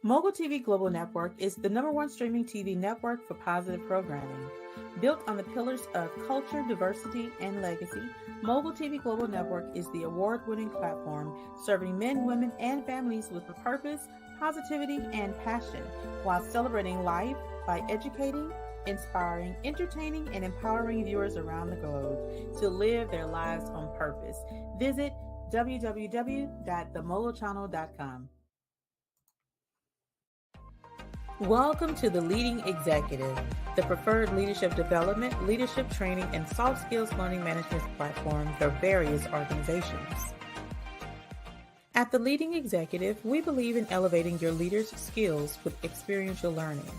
Mogul TV Global Network is the #1 streaming TV network for positive programming. Built on the pillars of culture, diversity, and legacy, Mogul TV Global Network is the award winning platform serving men, women, and families with a purpose, positivity, and passion while celebrating life by educating, inspiring, entertaining, and empowering viewers around the globe to live their lives on purpose. Visit www.themogulchannel.com. Welcome to the Leading Executive, the preferred leadership development, leadership training, and soft skills learning management platform for various organizations. At the Leading Executive, we believe in elevating your leaders' skills with experiential learning.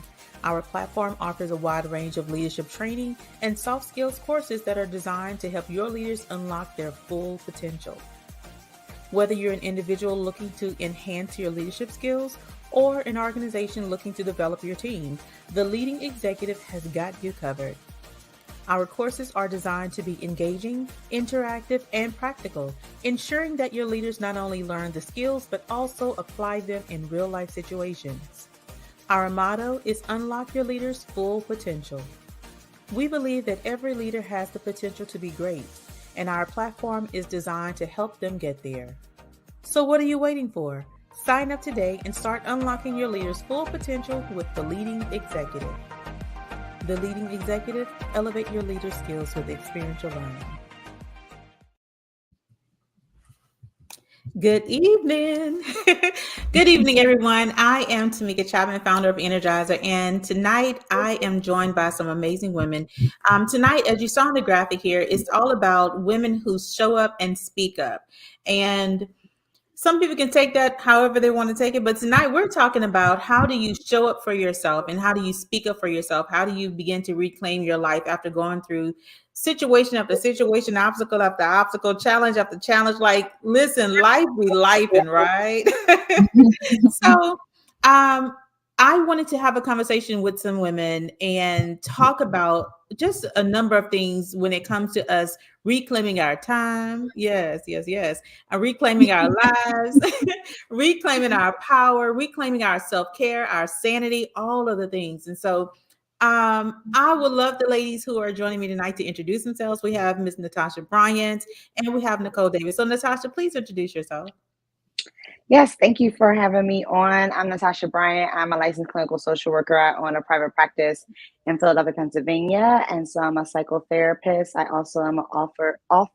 Our platform offers a wide range of leadership training and soft skills courses that are designed to help your leaders unlock their full potential. Whether you're an individual looking to enhance your leadership skills or an organization looking to develop your team, the Leading Executive has got you covered. Our courses are designed to be engaging, interactive, and practical, ensuring that your leaders not only learn the skills, but also apply them in real-life situations. Our motto is unlock your leaders' full potential. We believe that every leader has the potential to be great, and our platform is designed to help them get there. So what are you waiting for? Sign up today and start unlocking your leader's full potential with the Leading Executive. The Leading Executive, elevate your leader skills with experiential learning. Good evening. Good evening, everyone. I am Tameka Chapman, founder of Energizer, and tonight I am joined by some amazing women. Tonight, as you saw in the graphic here, it's all about women who show up and speak up. And some people can take that however they want to take it, but tonight we're talking about how do you show up for yourself and how do you speak up for yourself? How do you begin to reclaim your life after going through situation after situation, obstacle after obstacle, challenge after challenge? Like, listen, life be lifing, right? So, um, I wanted to have a conversation with some women and talk about just a number of things when it comes to us reclaiming our time. Yes, yes, yes. Reclaiming our lives, reclaiming our power, reclaiming our self care, our sanity, all of the things. And so, I would love the ladies who are joining me tonight to introduce themselves. We have Miss Natasha Bryant and we have Nicole Davis. So, Natasha, please introduce yourself. Yes, thank you for having me on. I'm Natasha Bryant. I'm a licensed clinical social worker. I own a private practice in Philadelphia, Pennsylvania, and so I'm a psychotherapist. I also am an author of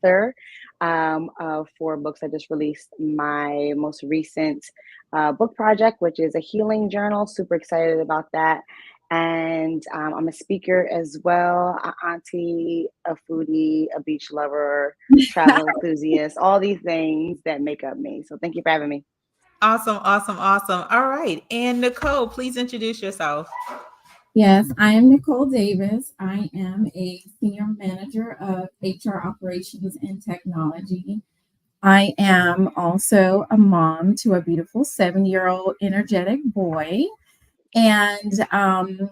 4 books. I just released my most recent book project, which is a healing journal. Super excited about that. And I'm a speaker as well, an auntie, a foodie, a beach lover, travel enthusiast, all these things that make up me. So thank you for having me. Awesome, awesome, awesome. All right. And Nicole, please introduce yourself. Yes, I am Nicole Davis. I am a senior manager of HR operations and technology. I am also a mom to a beautiful 7-year-old energetic boy, and am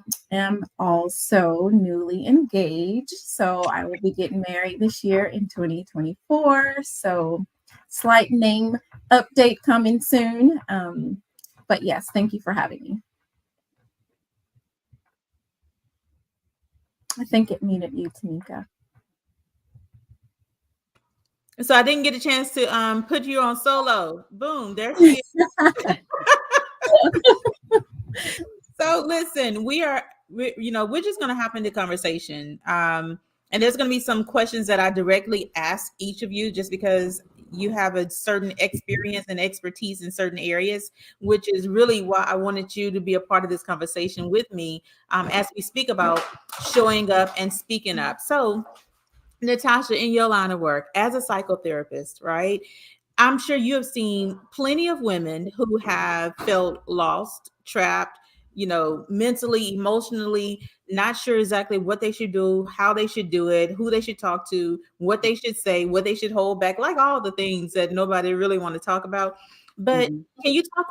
also newly engaged. So I will be getting married this year in 2024. So slight name update coming soon. But yes, thank you for having me. I think it muted you, Tameka. So I didn't get a chance to put you on solo. Boom, there she is. So listen, we're just going to hop into conversation. And there's going to be some questions that I directly ask each of you just because you have a certain experience and expertise in certain areas, which is really why I wanted you to be a part of this conversation with me as we speak about showing up and speaking up. So Natasha, in your line of work as a psychotherapist, right? I'm sure you have seen plenty of women who have felt lost, trapped, mentally, emotionally, not sure exactly what they should do, how they should do it, who they should talk to, what they should say, what they should hold back, like all the things that nobody really want to talk about. But Mhm. can you talk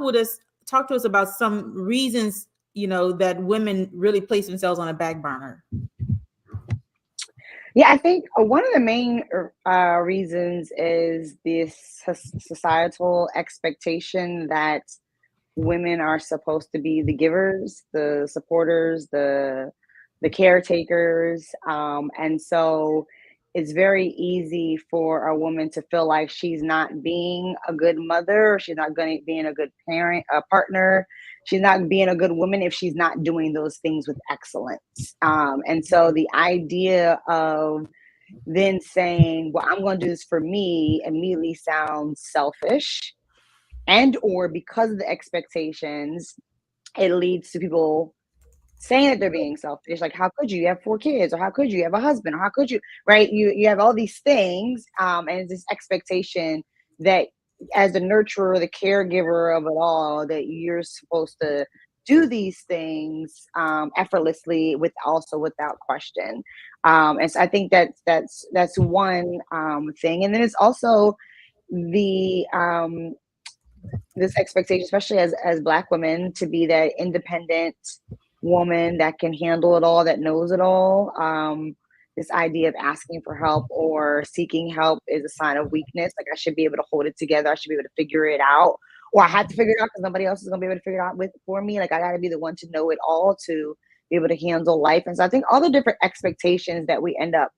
to us about some reasons, that women really place themselves on a back burner? Yeah, I think one of the main reasons is this societal expectation that women are supposed to be the givers, the supporters, the caretakers, and so it's very easy for a woman to feel like she's not being a good mother, or she's not going to being a good parent, a partner. She's not being a good woman if she's not doing those things with excellence. And so the idea of then saying, well, I'm going to do this for me, immediately sounds selfish, and or because of the expectations, it leads to people saying that they're being selfish. Like, how could you have 4 kids, or how could you have a husband, or how could you, right? You have all these things, and it's this expectation that as the nurturer, the caregiver of it all, that you're supposed to do these things effortlessly, without question. And so I think that's one thing. And then it's also the this expectation, especially as Black women, to be that independent woman that can handle it all, that knows it all. This idea of asking for help or seeking help is a sign of weakness. Like, I should be able to hold it together. I should be able to figure it out, or I have to figure it out because nobody else is going to be able to figure it out for me. Like, I got to be the one to know it all, to be able to handle life. And so I think all the different expectations that we end up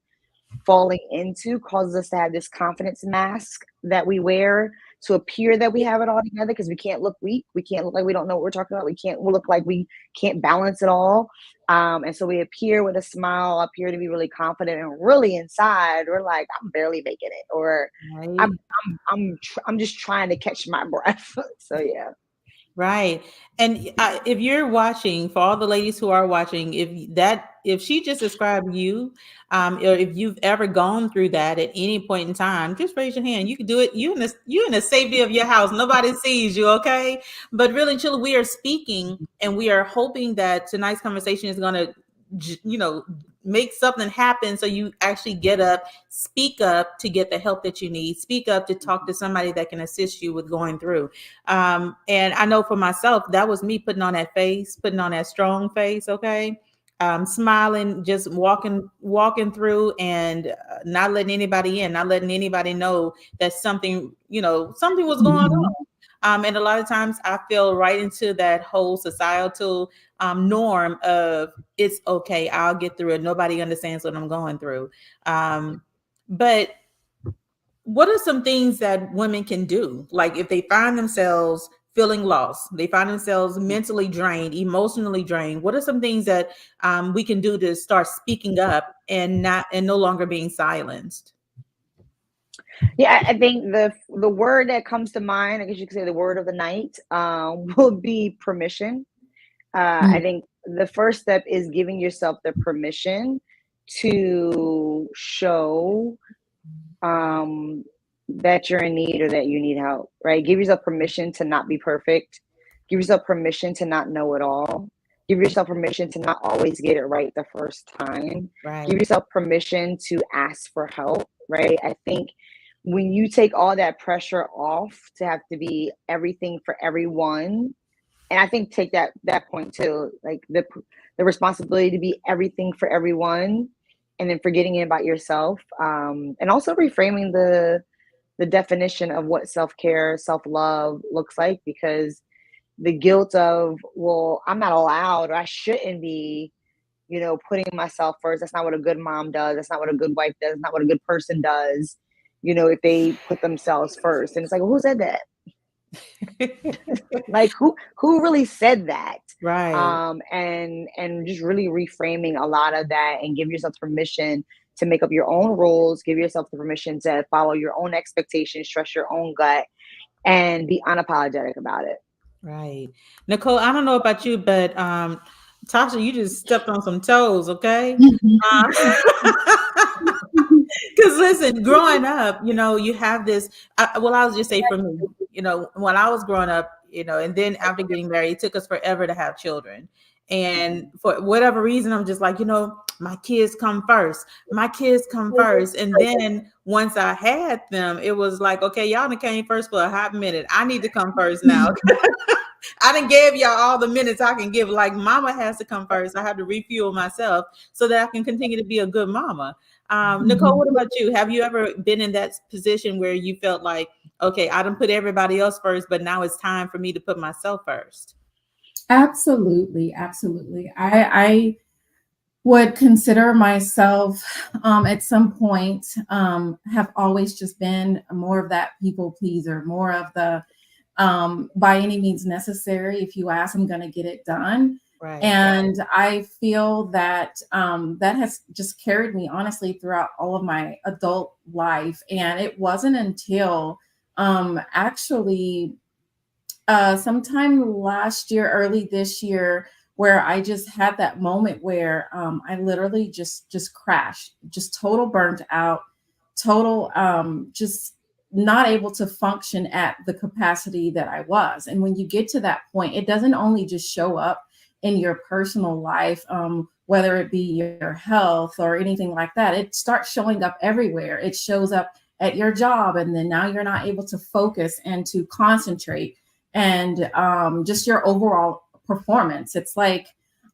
falling into causes us to have this confidence mask that we wear to appear that we have it all together, because we can't look weak. We can't look like we don't know what we're talking about. We'll look like we can't balance it all. And so we appear with a smile, appear to be really confident, and really inside we're like, I'm barely making it, or Right. I'm just trying to catch my breath. So yeah. Right. And if you're watching, for all the ladies who are watching, if she just described you, or if you've ever gone through that at any point in time, just raise your hand. You can do it. You in the safety of your house. Nobody sees you. Okay. But really and truly, we are speaking, and we are hoping that tonight's conversation is going to, make something happen, so you actually get up, speak up to get the help that you need, speak up to talk to somebody that can assist you with going through. And I know for myself, that was me putting on that strong face. Okay. Smiling, just walking through, and not letting anybody in, not letting anybody know that something was going on. And a lot of times I fell right into that whole societal norm of, it's okay, I'll get through it. Nobody understands what I'm going through. But what are some things that women can do? Like, if they find themselves feeling lost, they find themselves mentally drained, emotionally drained, what are some things that we can do to start speaking up and no longer being silenced? Yeah, I think the word that comes to mind, I guess you could say the word of the night, will be permission. I think the first step is giving yourself the permission to show that you're in need, or that you need help, right? Give yourself permission to not be perfect. Give yourself permission to not know it all. Give yourself permission to not always get it right the first time. Right. Give yourself permission to ask for help, right? I think when you take all that pressure off to have to be everything for everyone, and I think take that point too, like the responsibility to be everything for everyone, and then forgetting about yourself, and also reframing the definition of what self-care, self-love looks like, because the guilt of, well, I'm not allowed, or I shouldn't be, putting myself first. That's not what a good mom does. That's not what a good wife does. That's not what a good person does, if they put themselves first. And it's like, well, who said that? Like, who really said that? Right. And just really reframing a lot of that, and give yourself permission to make up your own rules, give yourself the permission to follow your own expectations, trust your own gut, and be unapologetic about it. Right. Nicole, I don't know about you, but Tasha, you just stepped on some toes, okay? Because listen, growing up, you have this, I was just say for me, when I was growing up, and then after getting married, it took us forever to have children. And for whatever reason, I'm just like, my kids come first. My kids come first. And then once I had them, it was like, okay, y'all done came first for a hot minute. I need to come first now. I didn't give y'all all the minutes I can give. Like mama has to come first. I have to refuel myself so that I can continue to be a good mama. Nicole, what about you? Have you ever been in that position where you felt like, okay, I done put everybody else first, but now it's time for me to put myself first? Absolutely, absolutely. I would consider myself at some point have always just been more of that people pleaser, more of the by any means necessary. If you ask, I'm going to get it done. Right. And I feel that that has just carried me honestly throughout all of my adult life. And it wasn't until actually sometime last year, early this year, where I just had that moment where I literally just crashed, just total burnt out, total just not able to function at the capacity that I was. And when you get to that point, it doesn't only just show up in your personal life, whether it be your health or anything like that. It starts showing up everywhere. It shows up at your job, and then now you're not able to focus and to concentrate, and just your overall performance. It's like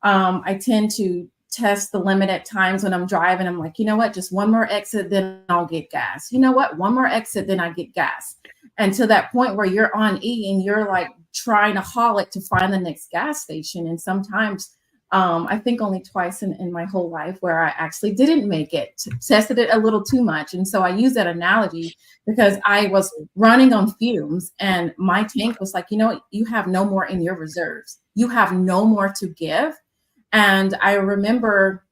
I tend to test the limit at times when I'm driving. I'm like, you know what, just one more exit, then I'll get gas. You know what, one more exit, then I get gas. And to that point where you're on E and you're like trying to haul it to find the next gas station. And sometimes I think only twice in my whole life where I actually didn't make it, tested it a little too much. And so I use that analogy because I was running on fumes and my tank was like, you know what, you have no more in your reserves. You have no more to give. And I remember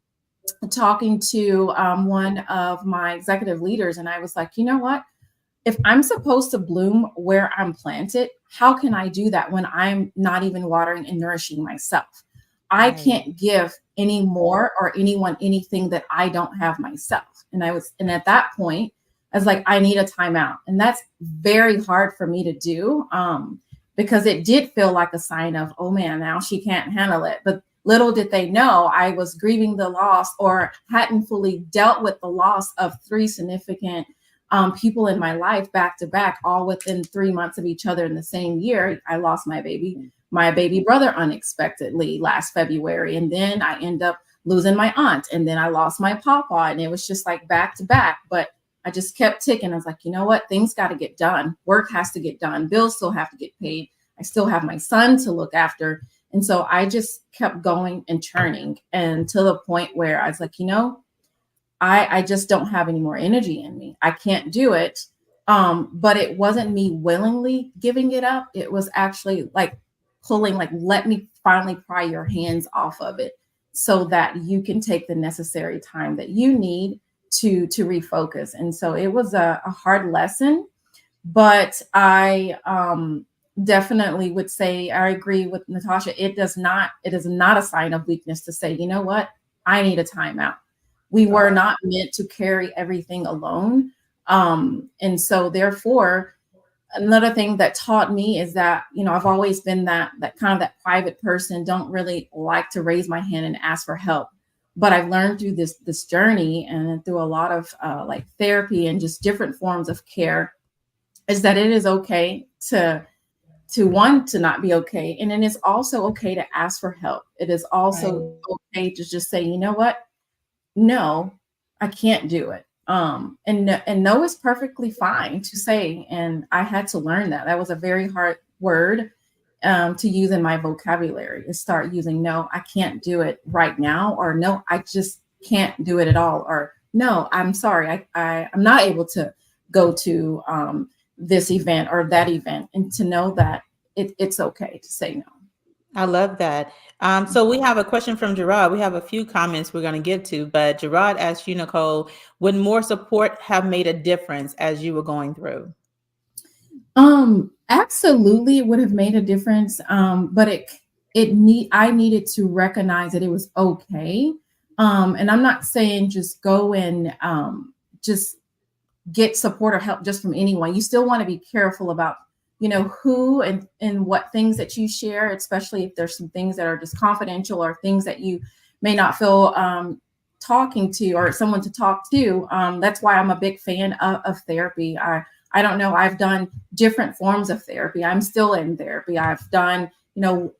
talking to one of my executive leaders, and I was like, you know what? If I'm supposed to bloom where I'm planted, how can I do that when I'm not even watering and nourishing myself? I can't give any more or anyone anything that I don't have myself. And at that point, I was like, I need a timeout. And that's very hard for me to do because it did feel like a sign of, oh man, now she can't handle it. But little did they know I was grieving the loss or hadn't fully dealt with the loss of 3 significant people in my life back to back, all within 3 months of each other in the same year. I lost my baby brother unexpectedly last February. And then I end up losing my aunt. And then I lost my papa. And it was just like back to back. But I just kept ticking. I was like, you know what? Things got to get done. Work has to get done. Bills still have to get paid. I still have my son to look after. And so I just kept going and churning, and to the point where I was like, you know, I just don't have any more energy in me. I can't do it. But it wasn't me willingly giving it up. It was actually like pulling, like, let me finally pry your hands off of it so that you can take the necessary time that you need to refocus. And so it was a hard lesson, but I definitely would say I agree with Natasha. It is not a sign of weakness to say, you know what, I need a timeout. We were not meant to carry everything alone. And so therefore, another thing that taught me is that, you know, I've always been that kind of that private person, don't really like to raise my hand and ask for help. But I've learned through this journey and through a lot of like therapy and just different forms of care is that it is okay to want to not be okay. And it is also okay to ask for help. It is also okay to just say, you know what? No, I can't do it. And no is perfectly fine to say. And I had to learn that. That was a very hard word to use in my vocabulary, is start using no, I can't do it right now, or no, I just can't do it at all, or no, I'm sorry, I'm not able to go to this event or that event, and to know that it's okay to say no. I love that. So we have a question from Gerard. We have a few comments we're going to get to, but Gerard asked you, Nicole, would more support have made a difference as you were going through? Absolutely, it would have made a difference. But I needed to recognize that it was okay. And I'm not saying just go and just get support or help just from anyone. You still want to be careful about, you know, who and what things that you share, especially if there's some things that are just confidential or things that you may not feel talking to or someone to talk to. That's why I'm a big fan of therapy. I don't know, I've done different forms of therapy. I'm still in therapy. I've done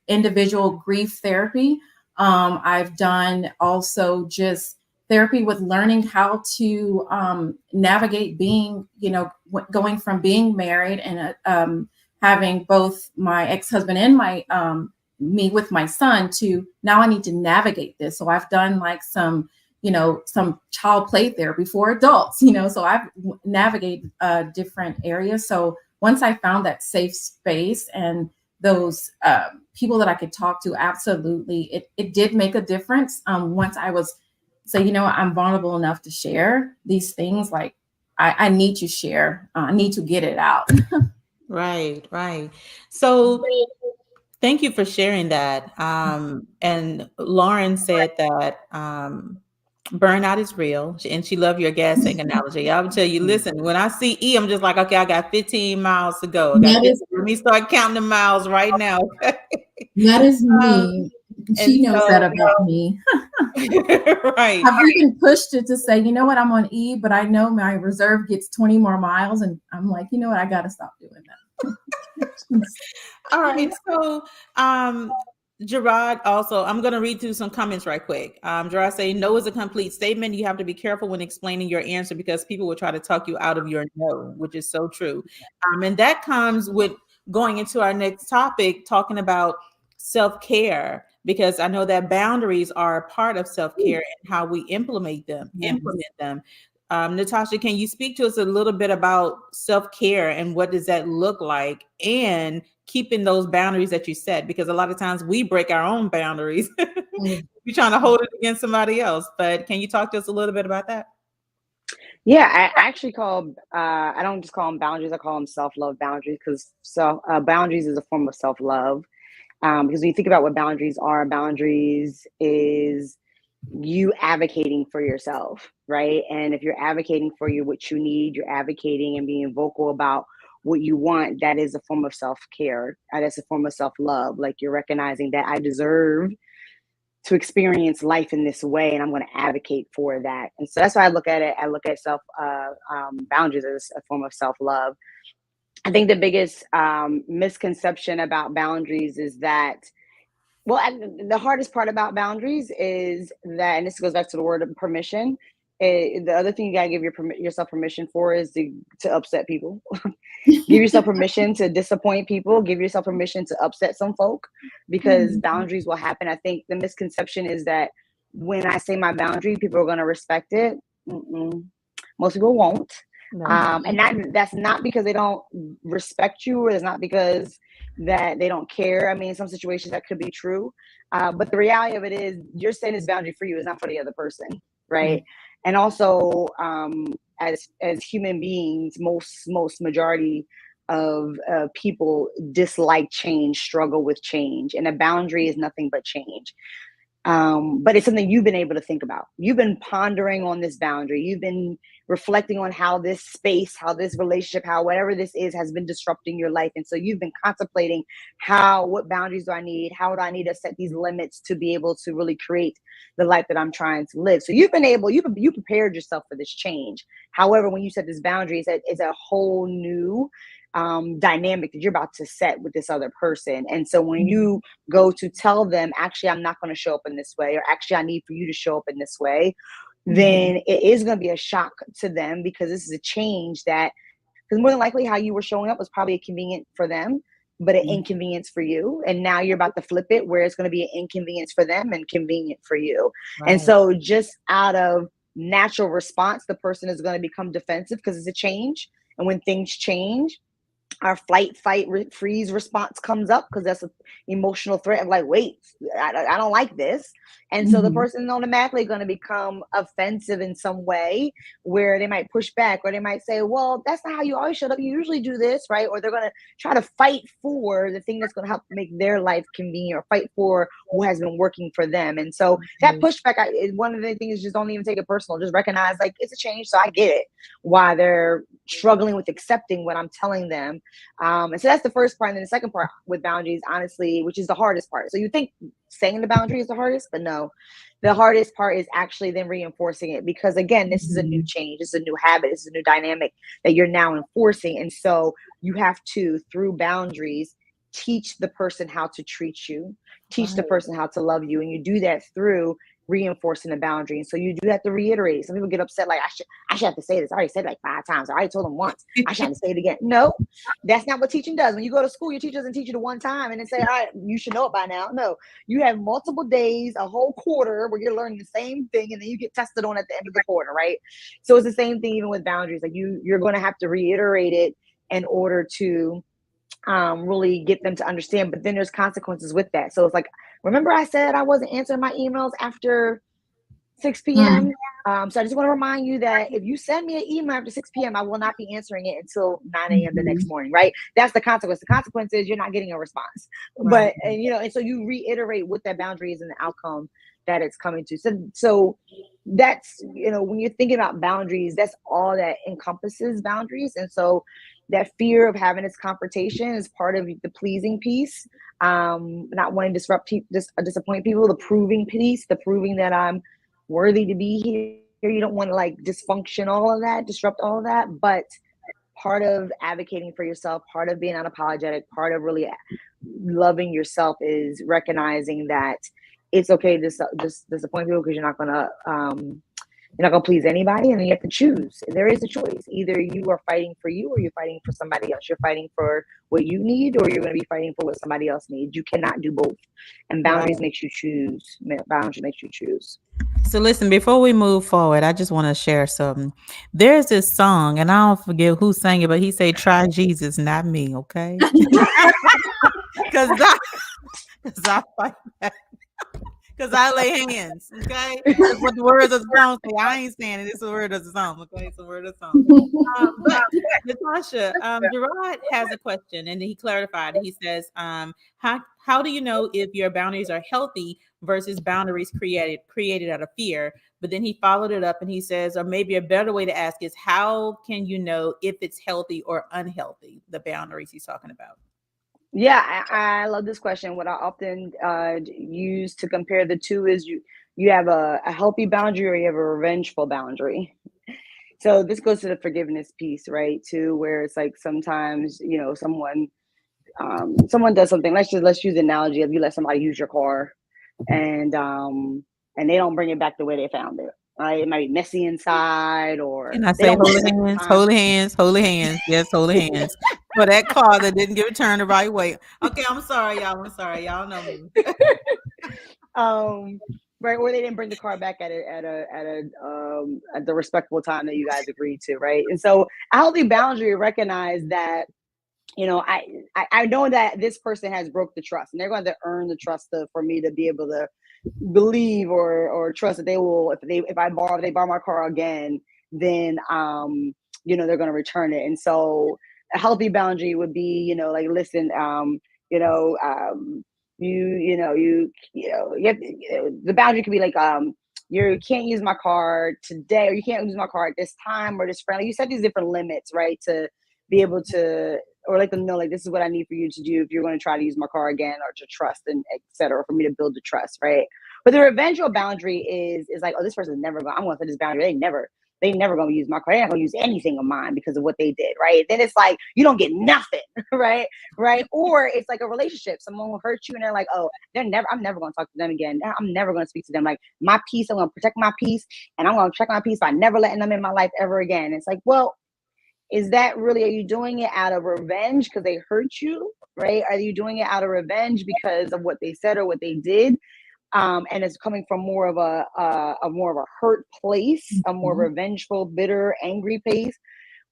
individual grief therapy. I've done also just therapy with learning how to navigate being, going from being married and having both my ex-husband and my me with my son to now I need to navigate this. So I've done like some child play therapy for adults, so I've navigated different areas. So once I found that safe space and those people that I could talk to, absolutely, it did make a difference. Once I was say, I'm vulnerable enough to share these things, like I need to share, I need to get it out. Right. So thank you for sharing that. And Lauren said that burnout is real, and she loved your gas tank analogy. I would tell you, listen, when I see E, I'm just like, okay, I got 15 miles to go. Let me start counting the miles right now. That is me. She knows that about me. Right. I've even pushed it to say, you know what, I'm on E, but I know my reserve gets 20 more miles. And I'm like, you know what, I got to stop doing that. All right. So, Gerard, also, I'm going to read through some comments right quick. Gerard saying, no is a complete statement. You have to be careful when explaining your answer because people will try to talk you out of your no, which is so true. And that comes with going into our next topic, talking about self-care, because I know that boundaries are a part of self-care and how we implement them. Natasha, can you speak to us a little bit about self-care and what does that look like, and keeping those boundaries that you set? Because a lot of times we break our own boundaries. We're trying to hold it against somebody else. But can you talk to us a little bit about that? Yeah, I actually I don't just call them boundaries, I call them self-love boundaries, because boundaries is a form of self-love. Because when you think about what boundaries is you advocating for yourself, right? And if you're advocating for what you need, you're advocating and being vocal about what you want, that is a form of self-care. That's a form of self-love. Like, you're recognizing that I deserve to experience life in this way, and I'm going to advocate for that. And so that's why I look at it. I look at boundaries as a form of self-love. I think the biggest misconception about boundaries is that, the hardest part about boundaries is that, and this goes back to the word of permission. The other thing you gotta give yourself permission for is to upset people. Give yourself permission to disappoint people. Give yourself permission to upset some folk, because boundaries will happen. I think the misconception is that when I say my boundary, people are gonna respect it. Most people won't. No. And that's not because they don't respect you, or it's not because that they don't care. I mean, in some situations that could be true. But the reality of it is, you're setting this boundary for you, it's not for the other person, right? And also, as human beings, most majority of people dislike change, struggle with change, and a boundary is nothing but change. But it's something you've been able to think about. You've been pondering on this boundary. You've been reflecting on how this space, how this relationship, how whatever this is has been disrupting your life. And so you've been contemplating what boundaries do I need? How do I need to set these limits to be able to really create the life that I'm trying to live? So you prepared yourself for this change. However, when you set this boundary, it's a whole new dynamic that you're about to set with this other person. And so when you go to tell them, actually, I'm not going to show up in this way, or actually, I need for you to show up in this way, then it is going to be a shock to them, because this is a change because more than likely how you were showing up was probably convenient for them, but an inconvenience for you. And now you're about to flip it, where it's going to be an inconvenience for them and convenient for you. Right. And so just out of natural response, the person is going to become defensive because it's a change. And when things change, our flight, fight, freeze response comes up, because that's an emotional threat of like, wait, I don't like this. And so the person is automatically going to become offensive in some way, where they might push back, or they might say, well, that's not how you always showed up. You usually do this, right? Or they're going to try to fight for the thing that's going to help make their life convenient, or fight for what has been working for them. And so that pushback, one of the things is just don't even take it personal. Just recognize, like, it's a change. So I get it, why they're struggling with accepting what I'm telling them. And so that's the first part. And then the second part with boundaries, honestly, which is the hardest part. So you think saying the boundary is the hardest, but no, the hardest part is actually then reinforcing it, because again, this is a new change. This is a new habit. This is a new dynamic that you're now enforcing. And so you have to, through boundaries, teach the person how to treat you, teach the person how to love you. And you do that through reinforcing the boundary. And so you do have to reiterate. Some people get upset, like, I should have to say this. I already said it like 5 times. I already told them once. I should have to say it again. No, that's not what teaching does. When you go to school, your teacher doesn't teach you the one time and then say, all right, you should know it by now. No, you have multiple days, a whole quarter where you're learning the same thing, and then you get tested on at the end of the quarter, right? So it's the same thing even with boundaries. Like you're going to have to reiterate it in order to really get them to understand. But then there's consequences with that. So it's like, remember I said I wasn't answering my emails after 6 p.m. So I just want to remind you that if you send me an email after 6 p.m., I will not be answering it until 9 a.m. the next morning, right? That's the consequence. The consequence is you're not getting a response. Right. But, and so you reiterate what that boundary is and the outcome that it's coming to. So that's, when you're thinking about boundaries, that's all that encompasses boundaries. And so that fear of having this confrontation is part of the pleasing piece, not wanting to disappoint people, the proving piece, the proving that I'm worthy to be here. You don't want to dysfunction all of that, disrupt all of that. But part of advocating for yourself, part of being unapologetic, part of really loving yourself is recognizing that it's okay to disappoint people, because you're not gonna please anybody, and then you have to choose. There is a choice. Either you are fighting for you, or you're fighting for somebody else. You're fighting for what you need, or you're going to be fighting for what somebody else needs. You cannot do both. And boundaries makes you choose. Boundaries makes you choose. So listen, before we move forward, I just want to share something. There's this song, and I don't forget who sang it, but he said, "Try Jesus, not me," okay? Because I fight back. Because I lay hands, okay? That's what the words of the song say. I ain't saying it. It's the word of the song, okay? It's the word of the song. But Natasha, Gerard has a question, and he clarified. He says, how do you know if your boundaries are healthy versus boundaries created out of fear? But then he followed it up, and he says, or maybe a better way to ask is, how can you know if it's healthy or unhealthy, the boundaries he's talking about? Yeah, I love this question. What I often use to compare the two is you have a healthy boundary, or you have a revengeful boundary. So this goes to the forgiveness piece, right? Too, where it's like sometimes someone does something. Let's use the analogy of you let somebody use your car, and they don't bring it back the way they found it. Right? It might be messy inside, or and I say holy hands, yes, holy hands for that car that didn't get returned the right way. Okay, I'm sorry, y'all know me. Right, or they didn't bring the car back at the respectable time that you guys agreed to, right? And so a healthy boundary recognize that I know that this person has broke the trust, and they're going to earn the trust for me to be able to believe or trust that they will, if they borrow my car again, then they're going to return it. And so a healthy boundary would be listen, the boundary could be like, you can't use my car today, or you can't use my car at this time, or this friendly. You set these different limits, right, to be able to, or let them know, like, this is what I need for you to do if you're going to try to use my car again, or to trust, and et cetera, for me to build the trust, right? But the revengeful boundary is like, oh, this person's never going, I'm going to set this boundary. They never going to use my car. They're not going to use anything of mine because of what they did, right? Then it's like, you don't get nothing, right? Or it's like a relationship. Someone will hurt you, and they're like, oh, I'm never going to talk to them again. I'm never going to speak to them. Like, my peace, I'm going to protect my peace, and I'm going to protect my peace by never letting them in my life ever again. It's like, well, is that really, are you doing it out of revenge because they hurt you, right? Are you doing it out of revenge because of what they said or what they did? And it's coming from more of a hurt place, a more revengeful, bitter, angry place?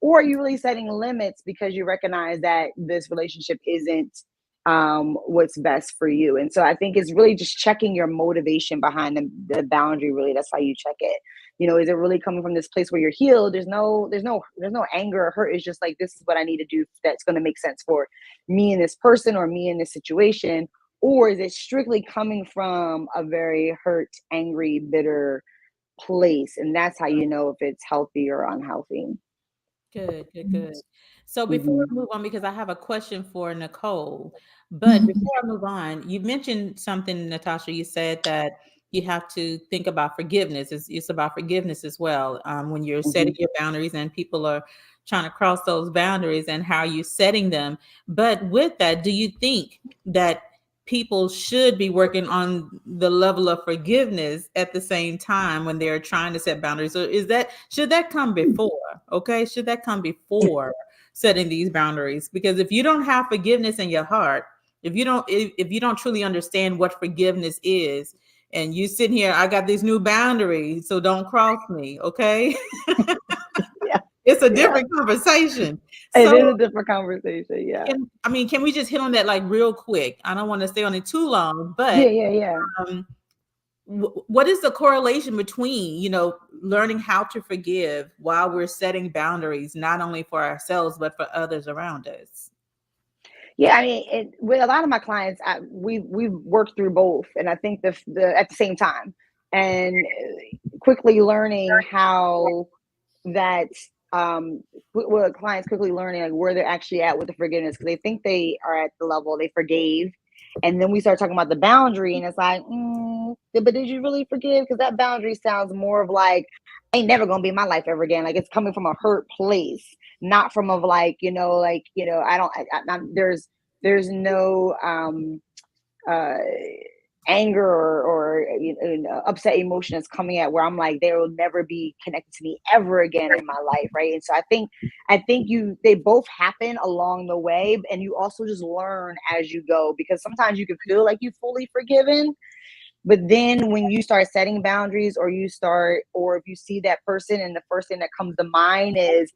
Or are you really setting limits because you recognize that this relationship isn't what's best for you? And so I think it's really just checking your motivation behind the boundary. Really, that's how you check it. Is it really coming from this place where you're healed? There's no anger or hurt. It's just like, this is what I need to do that's going to make sense for me and this person, or me in this situation. Or is it strictly coming from a very hurt, angry, bitter place? And that's how you know if it's healthy or unhealthy. Good. So before we move on, because I have a question for Nicole, but before I move on, you mentioned something, Natasha. You said that you have to think about forgiveness. It's about forgiveness as well. When you're setting your boundaries and people are trying to cross those boundaries and how you're setting them. But with that, do you think that people should be working on the level of forgiveness at the same time when they're trying to set boundaries? So should that come before? Okay, should that come before setting these boundaries? Because if you don't have forgiveness in your heart, if you don't truly understand what forgiveness is, and you sitting here, I got these new boundaries, so don't cross me, okay? Yeah. It's a different conversation. It So is a different conversation. Yeah. can we just hit on that like real quick? I don't want to stay on it too long, but Yeah. what is the correlation between, learning how to forgive while we're setting boundaries, not only for ourselves, but for others around us? Yeah, I mean, with a lot of my clients, we've worked through both, and I think the at the same time, and quickly learning how that with clients quickly learning like where they're actually at with the forgiveness, because they think they are at the level they forgave, and then we start talking about the boundary, and it's like, but did you really forgive? Because that boundary sounds more of like, ain't never gonna be in my life ever again. Like it's coming from a hurt place, not from of like, I don't, there's no uh anger or upset emotion that's coming at where I'm like, they will never be connected to me ever again in my life, right? And so I think they both happen along the way, and you also just learn as you go, because sometimes you can feel like you fully forgiven, but then when you start setting boundaries, or if you see that person and the first thing that comes to mind is,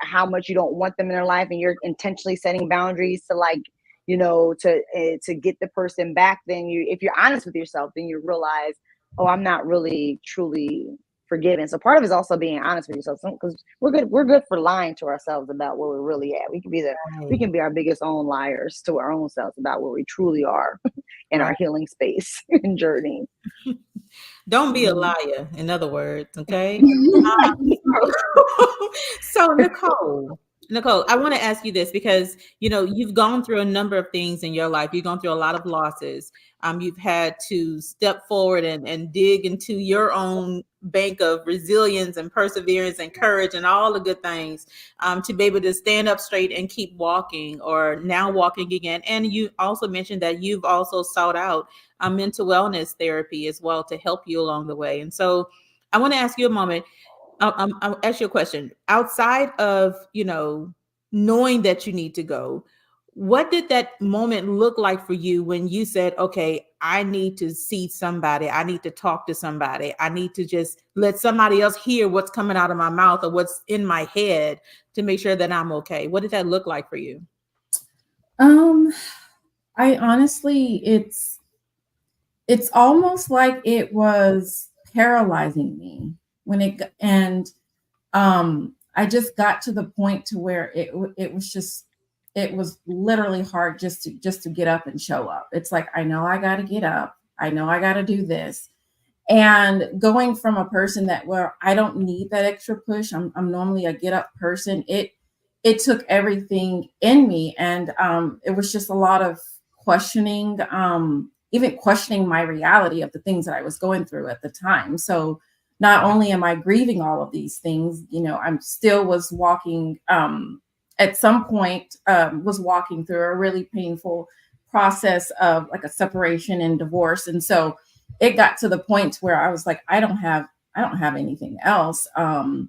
how much you don't want them in their life, and you're intentionally setting boundaries to like, to get the person back, then if you're honest with yourself, then you realize, oh, I'm not really truly forgiven. So part of it is also being honest with yourself, because we're good for lying to ourselves about where we're really at. We can be our biggest own liars to our own selves about where we truly are in our healing space and journey. Don't be a liar, in other words, okay? So Nicole, I want to ask you this because, you've gone through a number of things in your life. You've gone through a lot of losses. You've had to step forward and dig into your own bank of resilience and perseverance and courage and all the good things, to be able to stand up straight and keep walking, or now walking again. And you also mentioned that you've also sought out mental wellness therapy as well to help you along the way. And so I want to ask you a moment. I'll ask you a question. Outside of, knowing that you need to go, what did that moment look like for you when you said, okay, I need to see somebody. I need to talk to somebody. I need to just let somebody else hear what's coming out of my mouth or what's in my head to make sure that I'm okay. What did that look like for you? I honestly, it's almost like it was paralyzing me I just got to the point to where it was literally hard just to get up and show up. It's like, I know I got to get up. I know I got to do this. And going from a person where I don't need that extra push, I'm normally a get up person. It took everything in me. And it was just a lot of questioning, even questioning my reality of the things that I was going through at the time. So not only am I grieving all of these things, I'm still was walking, at some point, was walking through a really painful process of like a separation and divorce. And so it got to the point where I was like, I don't have anything else. And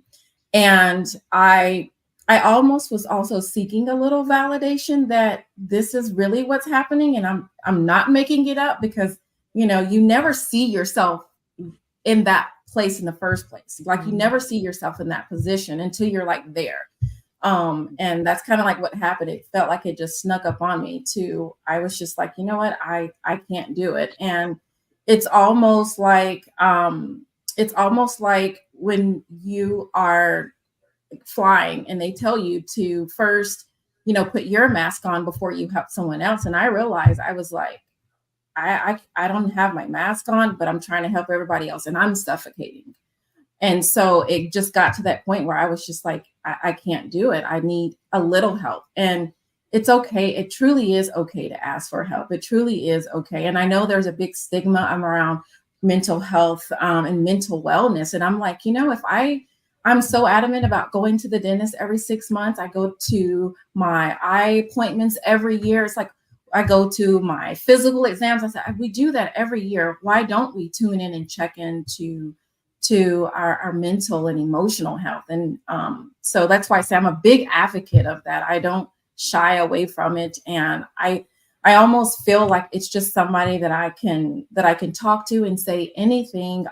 I almost was also seeking a little validation that this is really what's happening. And I'm not making it up, because, you never see yourself in that place in the first place. Like you never see yourself in that position until you're like there. And that's kind of like what happened. It felt like it just snuck up on me too. I was just like, you know what? I can't do it. And it's almost like when you are flying and they tell you to first, put your mask on before you help someone else. And I realized I was like, I don't have my mask on, but I'm trying to help everybody else and I'm suffocating. And so it just got to that point where I was just like, I can't do it. I need a little help. And it's okay. It truly is okay to ask for help. It truly is okay. And I know there's a big stigma around mental health and mental wellness. And I'm like, if I'm so adamant about going to the dentist every 6 months. I go to my eye appointments every year. It's like I go to my physical exams. I said, we do that every year. Why don't we tune in and check into our mental and emotional health? And so that's why I say I'm a big advocate of that. I don't shy away from it. And I almost feel like it's just somebody that I can talk to and say anything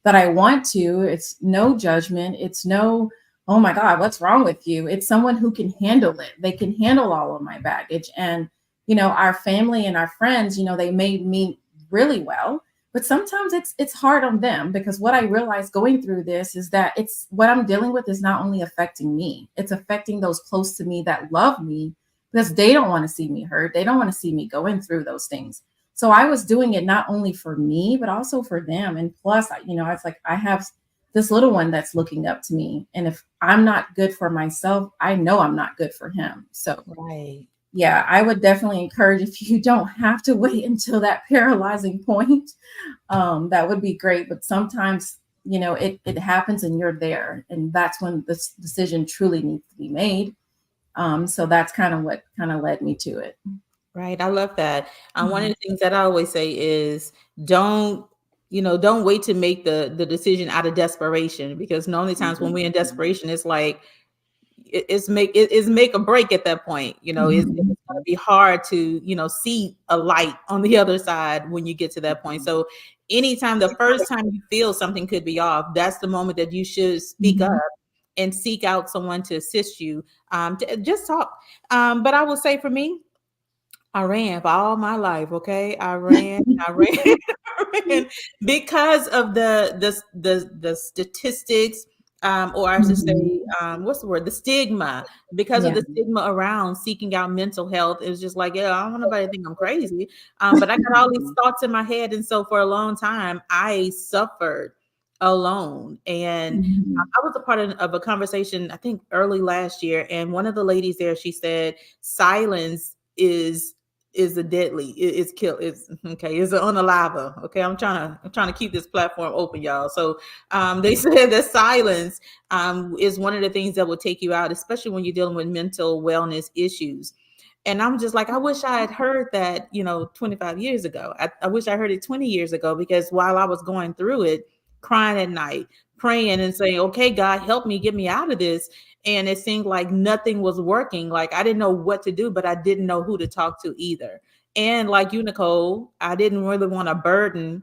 that I want to. It's no judgment. It's no, oh my God, what's wrong with you? It's someone who can handle it. They can handle all of my baggage. And, our family and our friends, they made me really well, but sometimes it's hard on them, because what I realized going through this is that it's what I'm dealing with is not only affecting me, it's affecting those close to me that love me, because they don't want to see me hurt. They don't want to see me going through those things. So I was doing it not only for me, but also for them. And plus, it's like I have this little one that's looking up to me. And if I'm not good for myself, I know I'm not good for him. So, Right. yeah, I would definitely encourage, if you don't have to wait until that paralyzing point, that would be great. But sometimes, it happens and you're there. And that's when this decision truly needs to be made. So that's kind of what kind of led me to it. Right. I love that. One of the things that I always say is don't wait to make the decision out of desperation, because normally times when we're in desperation, it's like it's make or break at that point. It's going to be hard to, see a light on the other side when you get to that point. So anytime, the first time you feel something could be off, that's the moment that you should speak up and seek out someone to assist you, to just talk. But I will say, for me, I ran for all my life. Okay, I ran, I ran because of the statistics, or I should say, what's the word? The stigma. Because of Yeah. the stigma around seeking out mental health, it was just like, yeah, I don't want nobody to think I'm crazy. But I got all these thoughts in my head, and so for a long time, I suffered alone. And I was a part of a conversation, I think early last year, and one of the ladies there, she said, silence is a deadly, it's kill, it's okay, it's an unaliver. Okay, I'm trying to keep this platform open, y'all. So they said that silence is one of the things that will take you out, especially when you're dealing with mental wellness issues. And I'm just like, I wish I had heard that 25 years ago. I wish I heard it 20 years ago, because while I was going through it, crying at night, praying and saying, okay, God, help me, get me out of this. And it seemed like nothing was working. Like I didn't know what to do, but I didn't know who to talk to either. And like you, Nicole, I didn't really want to burden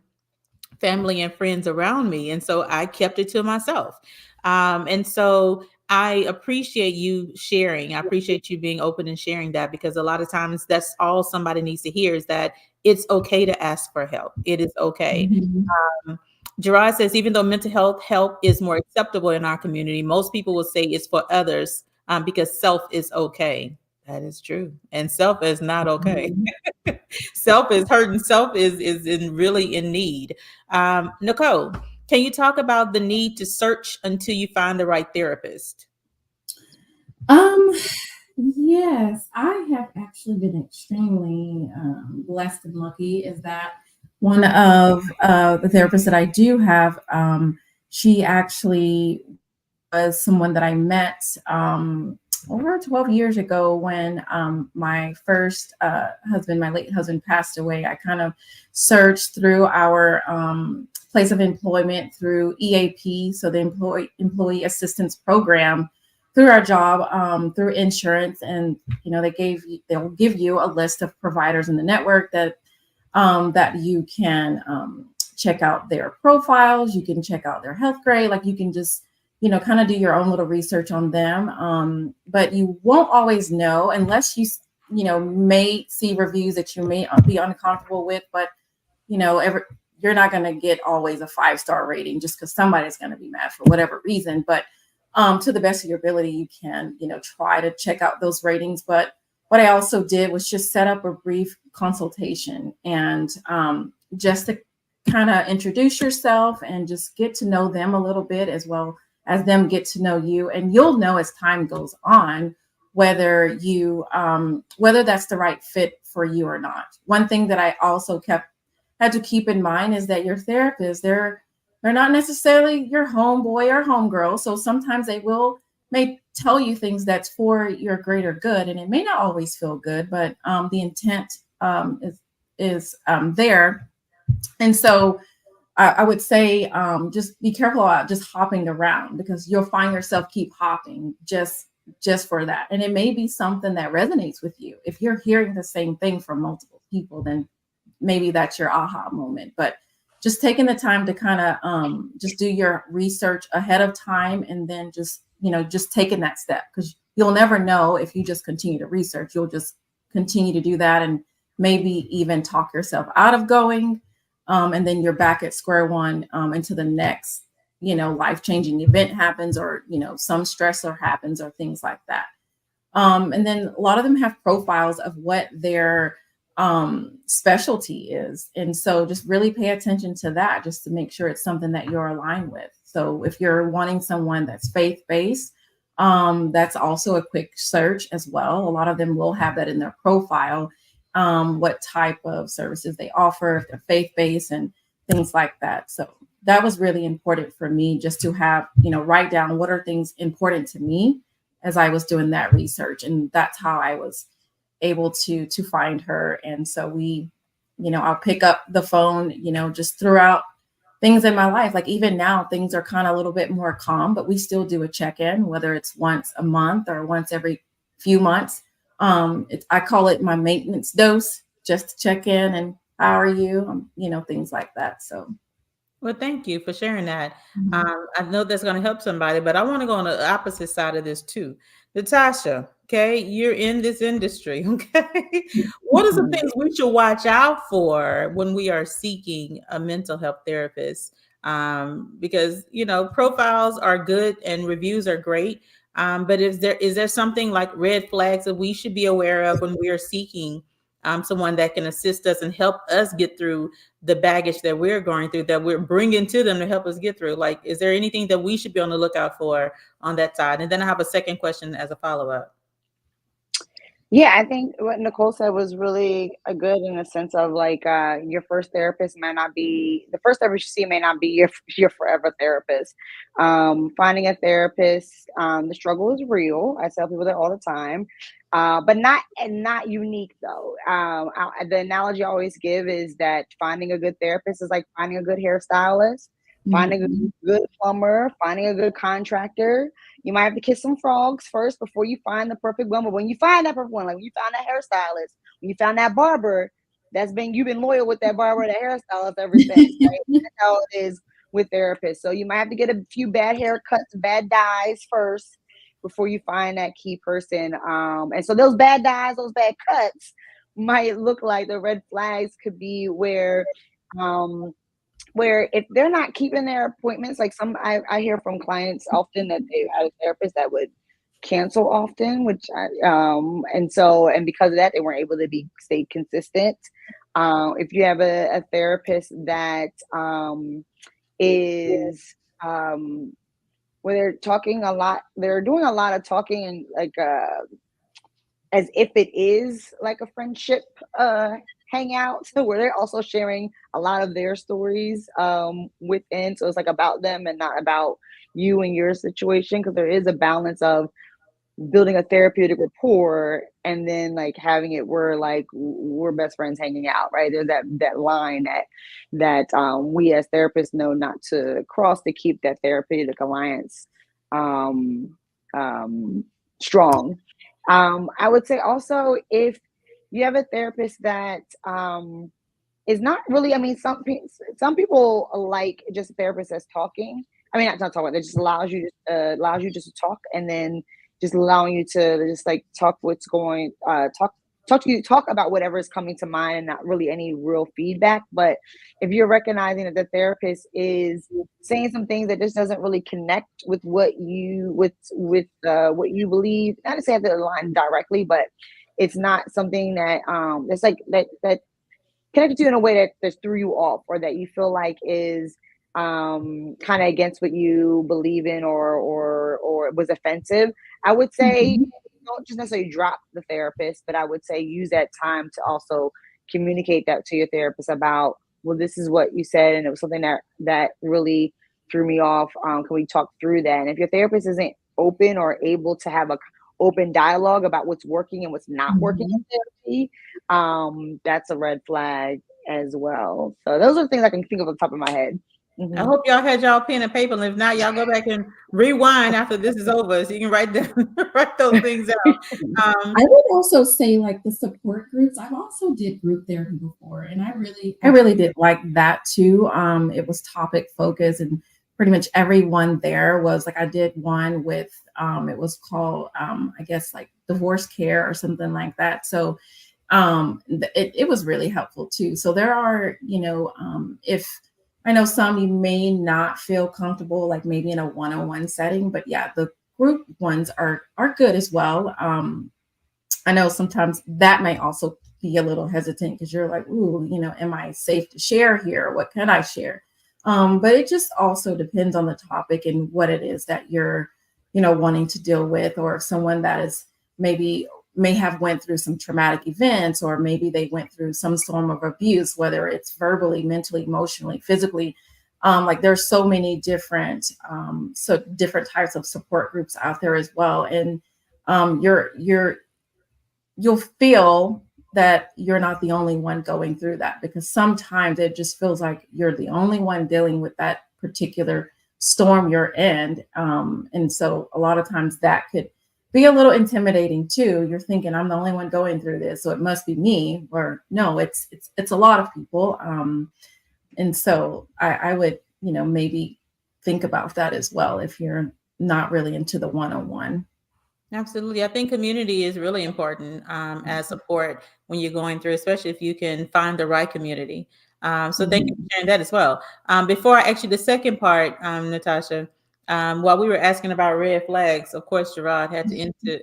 family and friends around me. And so I kept it to myself. And so I appreciate you sharing. I appreciate you being open and sharing that, because a lot of times that's all somebody needs to hear, is that it's okay to ask for help. It is okay. Um, Gerard says, even though mental health help is more acceptable in our community, most people will say it's for others, because self is okay. That is true. And self is not okay. Self is hurting. Self is really in need. Nicole, can you talk about the need to search until you find the right therapist? Um, yes, I have actually been extremely blessed and lucky. Is that one of the therapists that I do have? She actually was someone that I met over 12 years ago when my first husband, my late husband, passed away. I kind of searched through our place of employment through EAP, so the Employee Assistance Program, through our job, through insurance, and they'll give you a list of providers in the network that you can check out their profiles. You can check out their health grade. Like you can just kind of do your own little research on them. But you won't always know unless you may see reviews that you may be uncomfortable with. But you're not going to get always a 5-star rating just because somebody's going to be mad for whatever reason. But to the best of your ability, you can try to check out those ratings. But what I also did was just set up a brief consultation, and just to kind of introduce yourself and just get to know them a little bit, as well as them get to know you. And you'll know as time goes on whether that's the right fit for you or not. One thing that I also had to keep in mind is that your therapist, They're not necessarily your homeboy or homegirl. So sometimes may tell you things that's for your greater good, and it may not always feel good, but the intent is there. And so I would say just be careful about just hopping around, because you'll find yourself keep hopping just for that. And it may be something that resonates with you. If you're hearing the same thing from multiple people, then maybe that's your aha moment. But just taking the time to kind of just do your research ahead of time, and then just taking that step, because you'll never know if you just continue to research. You'll just continue to do that, and maybe even talk yourself out of going, and then you're back at square one until the next life-changing event happens, or some stressor happens, or things like that. And then a lot of them have profiles of what their specialty is. And so just really pay attention to that, just to make sure it's something that you're aligned with. So if you're wanting someone that's faith-based, that's also a quick search as well. A lot of them will have that in their profile, what type of services they offer, if they're faith-based and things like that. So that was really important for me, just to have, write down what are things important to me as I was doing that research. And that's how I was able to find her. And so I'll pick up the phone, just throughout things in my life. Like even now, things are kind of a little bit more calm, but we still do a check-in, whether it's once a month or once every few months. I call it my maintenance dose, just to check in and how are you, things like that. So. Well, thank you for sharing that. I know that's going to help somebody, but I want to go on the opposite side of this too. Natasha, okay, you're in this industry, okay? What are some things we should watch out for when we are seeking a mental health therapist? Because, profiles are good and reviews are great. But is there something like red flags that we should be aware of when we are seeking someone that can assist us and help us get through the baggage that we're going through, that we're bringing to them to help us get through? Like, is there anything that we should be on the lookout for on that side? And then I have a second question as a follow-up. Yeah, I think what Nicole said was really good in the sense of like your first therapist might not be the first therapist you see may not be your forever therapist. Finding a therapist, the struggle is real. I tell people that all the time, but not unique though. The analogy I always give is that finding a good therapist is like finding a good hairstylist, finding a good plumber, finding a good contractor. You might have to kiss some frogs first before you find the perfect one. But when you find that perfect one, like when you found that hairstylist, when you found that barber, you've been loyal with that barber, that hairstylist ever since. Right? That's how it is with therapists. So you might have to get a few bad haircuts, bad dyes first before you find that key person. And so those bad dyes, those bad cuts might look like the red flags could be where if they're not keeping their appointments, like I hear from clients often that they had a therapist that would cancel often, which and because of that, they weren't able to stay consistent. If you have a therapist that is where they're doing a lot of talking and like as if it is like a friendship hangout, where they're also sharing a lot of their stories within. So it's like about them and not about you and your situation, because there is a balance of building a therapeutic rapport and then like having it where like we're best friends hanging out, right? There's that line that we as therapists know not to cross to keep that therapeutic alliance strong. I would say also, if you have a therapist that is not really, I mean, some people like just a therapist that's talking. I mean, not talking, that just allows you just to talk, and then just allowing you to just like talk talk about whatever is coming to mind, and not really any real feedback. But if you're recognizing that the therapist is saying some things that just doesn't really connect with what you what you believe, not to say have to align directly, but it's not something that it's like that connected to you in a way that threw you off, or that you feel like is kind of against what you believe in, or was offensive, I would say don't just necessarily drop the therapist, but I would say use that time to also communicate that to your therapist about well, this is what you said, and it was something that really threw me off. Can we talk through that? And if your therapist isn't open or able to have a open dialogue about what's working and what's not working in therapy, that's a red flag as well. So those are the things I can think of on the top of my head. I hope y'all had y'all pen and paper, and if not, y'all go back and rewind after this is over, so you can write those things out. I would also say, like, the support groups. I've also did group therapy before, and I really did like that too. It was topic focused, and pretty much everyone there was like, I did one with it was called I guess like divorce care or something like that. So it was really helpful too. So there are, if I know some you may not feel comfortable, like maybe in a one-on-one setting, but yeah, the group ones are good as well. I know sometimes that may also be a little hesitant because you're like, ooh, am I safe to share here? What can I share? But it just also depends on the topic and what it is that you're, wanting to deal with, or if someone that is may have went through some traumatic events, or maybe they went through some form of abuse, whether it's verbally, mentally, emotionally, physically. Like there's so many different different types of support groups out there as well. And you'll feel that you're not the only one going through that, because sometimes it just feels like you're the only one dealing with that particular storm you're in. And so a lot of times that could be a little intimidating too. You're thinking, I'm the only one going through this, so it must be me. Or no, it's a lot of people. And so I would, maybe think about that as well if you're not really into the one-on-one. Absolutely. I think community is really important as support when you're going through, especially if you can find the right community. So thank you for sharing that as well. Before I ask you the second part, Natasha, while we were asking about red flags, of course, Gerard had to into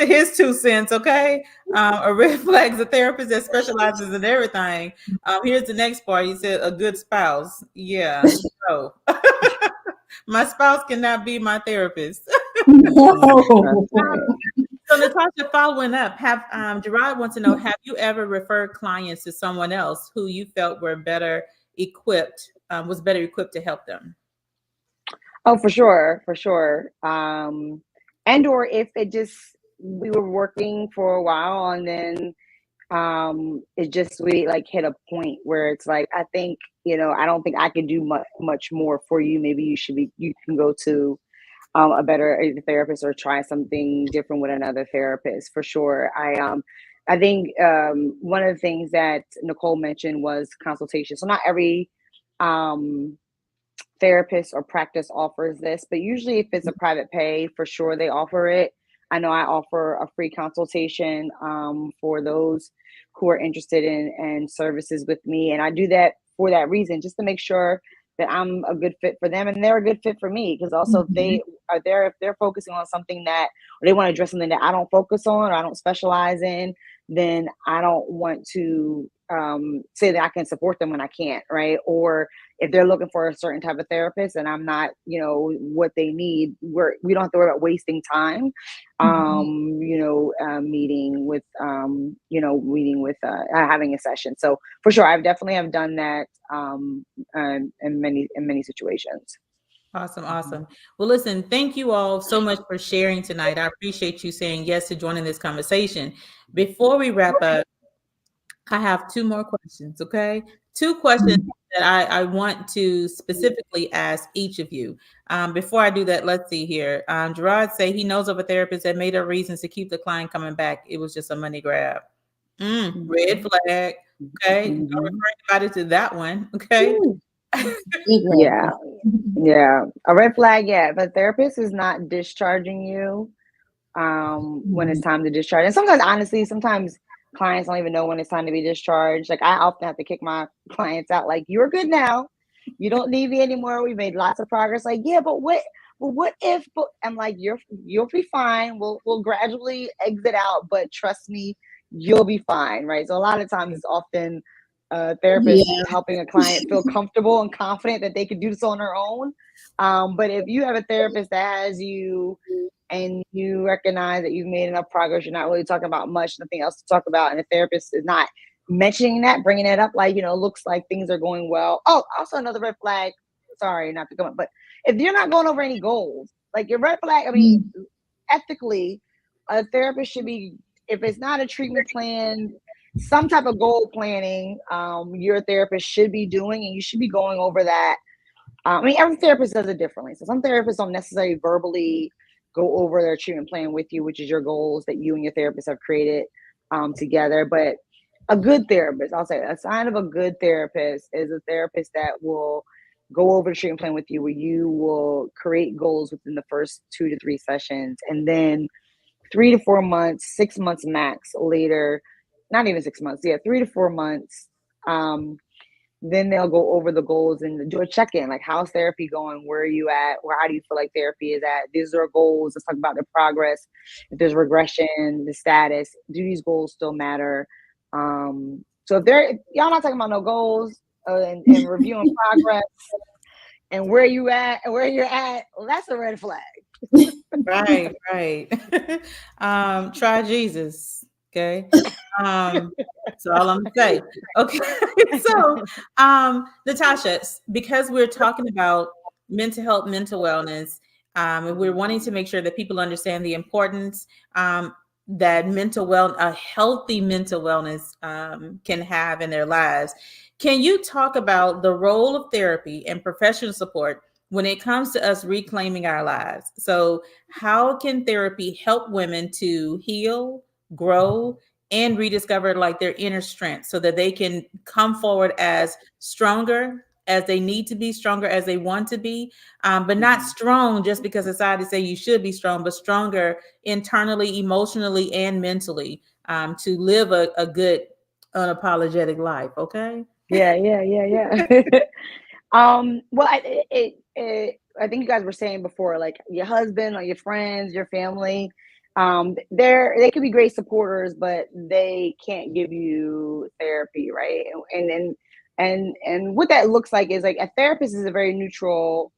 his 2 cents. Okay. A red flag is a therapist that specializes in everything. Here's the next part. He said a good spouse. Yeah. So my spouse cannot be my therapist. No. So Natasha, following up, Gerard wants to know, have you ever referred clients to someone else who you felt were better equipped, was better equipped to help them? Oh, for sure, for sure. And or if we were working for a while and then we like hit a point where it's like, I think, I don't think I could do much more for you. Maybe you can go to a better therapist or try something different with another therapist, for sure. I think one of the things that Nicole mentioned was consultation. So not every therapist or practice offers this, but usually if it's a private pay, for sure they offer it. I know I offer a free consultation for those who are interested in services with me. And I do that for that reason, just to make sure that I'm a good fit for them and they're a good fit for me. Because also if they're focusing on something or they want to address something that I don't focus on or I don't specialize in, then I don't want to say that I can support them when I can't, right? Or if they're looking for a certain type of therapist and I'm not, what they need, we don't have to worry about wasting time, meeting with having a session. So for sure, I've definitely have done that in many situations. Awesome. Well, listen, thank you all so much for sharing tonight. I appreciate you saying yes to joining this conversation. Before we wrap up, I have 2 more questions, okay? 2 questions that I want to specifically ask each of you. Before I do that, let's see here. Gerard say he knows of a therapist that made up reasons to keep the client coming back. It was just a money grab. Red flag. Okay. Don't refer anybody to that one. Okay. Yeah. A red flag. Yeah. If a therapist is not discharging you when it's time to discharge. And sometimes clients don't even know when it's time to be discharged. Like I often have to kick my clients out, like, you're good now. You don't need me anymore. We made lots of progress. Like, yeah, but what if, I'm like, you'll be fine. We'll gradually exit out, but trust me, you'll be fine. Right. So a lot of times it's often therapist helping a client feel comfortable and confident that they can do this on their own. But if you have a therapist that has you and you recognize that you've made enough progress, you're not really talking about much, nothing else to talk about, and the therapist is not mentioning that, bringing it up, like, looks like things are going well. Oh, also another red flag. Sorry, not to come up, but if you're not going over any goals, like your red flag, I mean, ethically, a therapist should be, if it's not a treatment plan, some type of goal planning, your therapist should be doing, and you should be going over that. I mean, every therapist does it differently. So some therapists don't necessarily verbally go over their treatment plan with you, which is your goals that you and your therapist have created together. But a good therapist, I'll say, a sign of a good therapist is a therapist that will go over the treatment plan with you, where you will create goals within the first 2 to 3 sessions, and then 3 to 4 months, 6 months max later, not even 6 months, yeah, 3 to 4 months. Then they'll go over the goals and do a check-in, like, how's therapy going? Where are you at? Or how do you feel like therapy is at? These are goals. Let's talk about the progress. If there's regression, the status, do these goals still matter? So if y'all not talking about no goals and reviewing progress and where you at and where you're at, well, that's a red flag. Right, right. Try Jesus. Okay. That's all I'm gonna say. Okay. So, Natasha, because we're talking about mental health, mental wellness, and we're wanting to make sure that people understand the importance that a healthy mental wellness can have in their lives. Can you talk about the role of therapy and professional support when it comes to us reclaiming our lives? So, how can therapy help women to heal, grow, and rediscover like their inner strength so that they can come forward as stronger as they need to be, stronger as they want to be, but not strong just because society say you should be strong, but stronger internally, emotionally, and mentally, to live a good, unapologetic life. Okay. Yeah. Well, I think you guys were saying before, like, your husband or your friends, your family, they could be great supporters, but they can't give you therapy, right? And what that looks like is, like, a therapist is a very neutral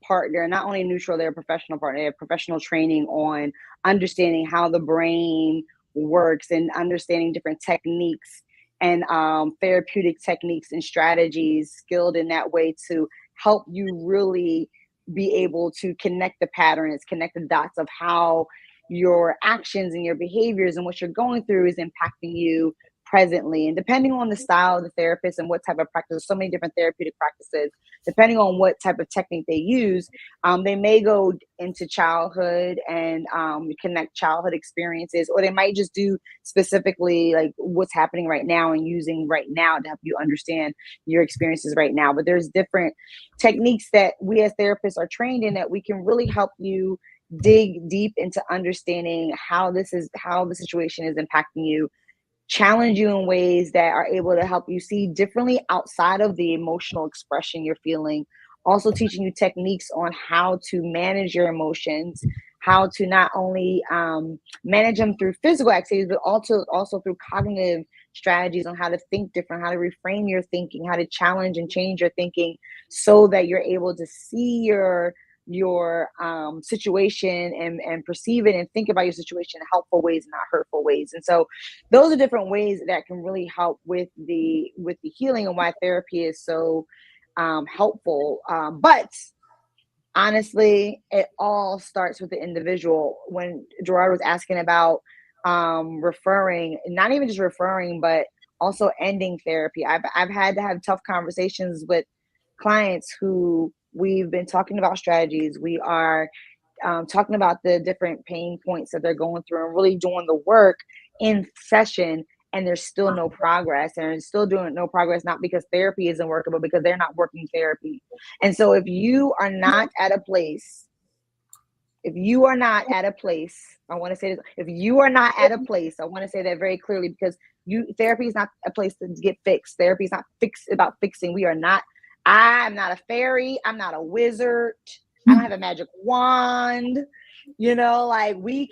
partner. Not only neutral, they're a professional partner. They have professional training on understanding how the brain works and understanding different techniques and therapeutic techniques and strategies, skilled in that way to help you really be able to connect the patterns, connect the dots of how your actions and your behaviors and what you're going through is impacting you presently. And depending on the style of the therapist and what type of practice, there's so many different therapeutic practices, depending on what type of technique they use, they may go into childhood and connect childhood experiences, or they might just do specifically like what's happening right now and using right now to help you understand your experiences right now. But there's different techniques that we as therapists are trained in that we can really help you dig deep into understanding how the situation is impacting you, challenge you in ways that are able to help you see differently outside of the emotional expression you're feeling. Also teaching you techniques on how to manage your emotions, how to not only manage them through physical activities, but also through cognitive strategies on how to think different, how to reframe your thinking, how to challenge and change your thinking so that you're able to see your situation and perceive it and think about your situation in helpful ways and not hurtful ways. And so those are different ways that can really help with the healing, and why therapy is so helpful. But honestly, it all starts with the individual. When Gerard was asking about referring, not even just referring, but also ending therapy, I've had to have tough conversations with clients who we've been talking about strategies. We are talking about the different pain points that they're going through and really doing the work in session, and there's still no progress. And they're still doing no progress, not because therapy isn't working, but because they're not working therapy. And so if you are not at a place, I want to say this, if you are not at a place, I want to say that very clearly, because therapy is not a place to get fixed. Therapy is not about fixing. I'm not a fairy. I'm not a wizard. I don't have a magic wand. Like, we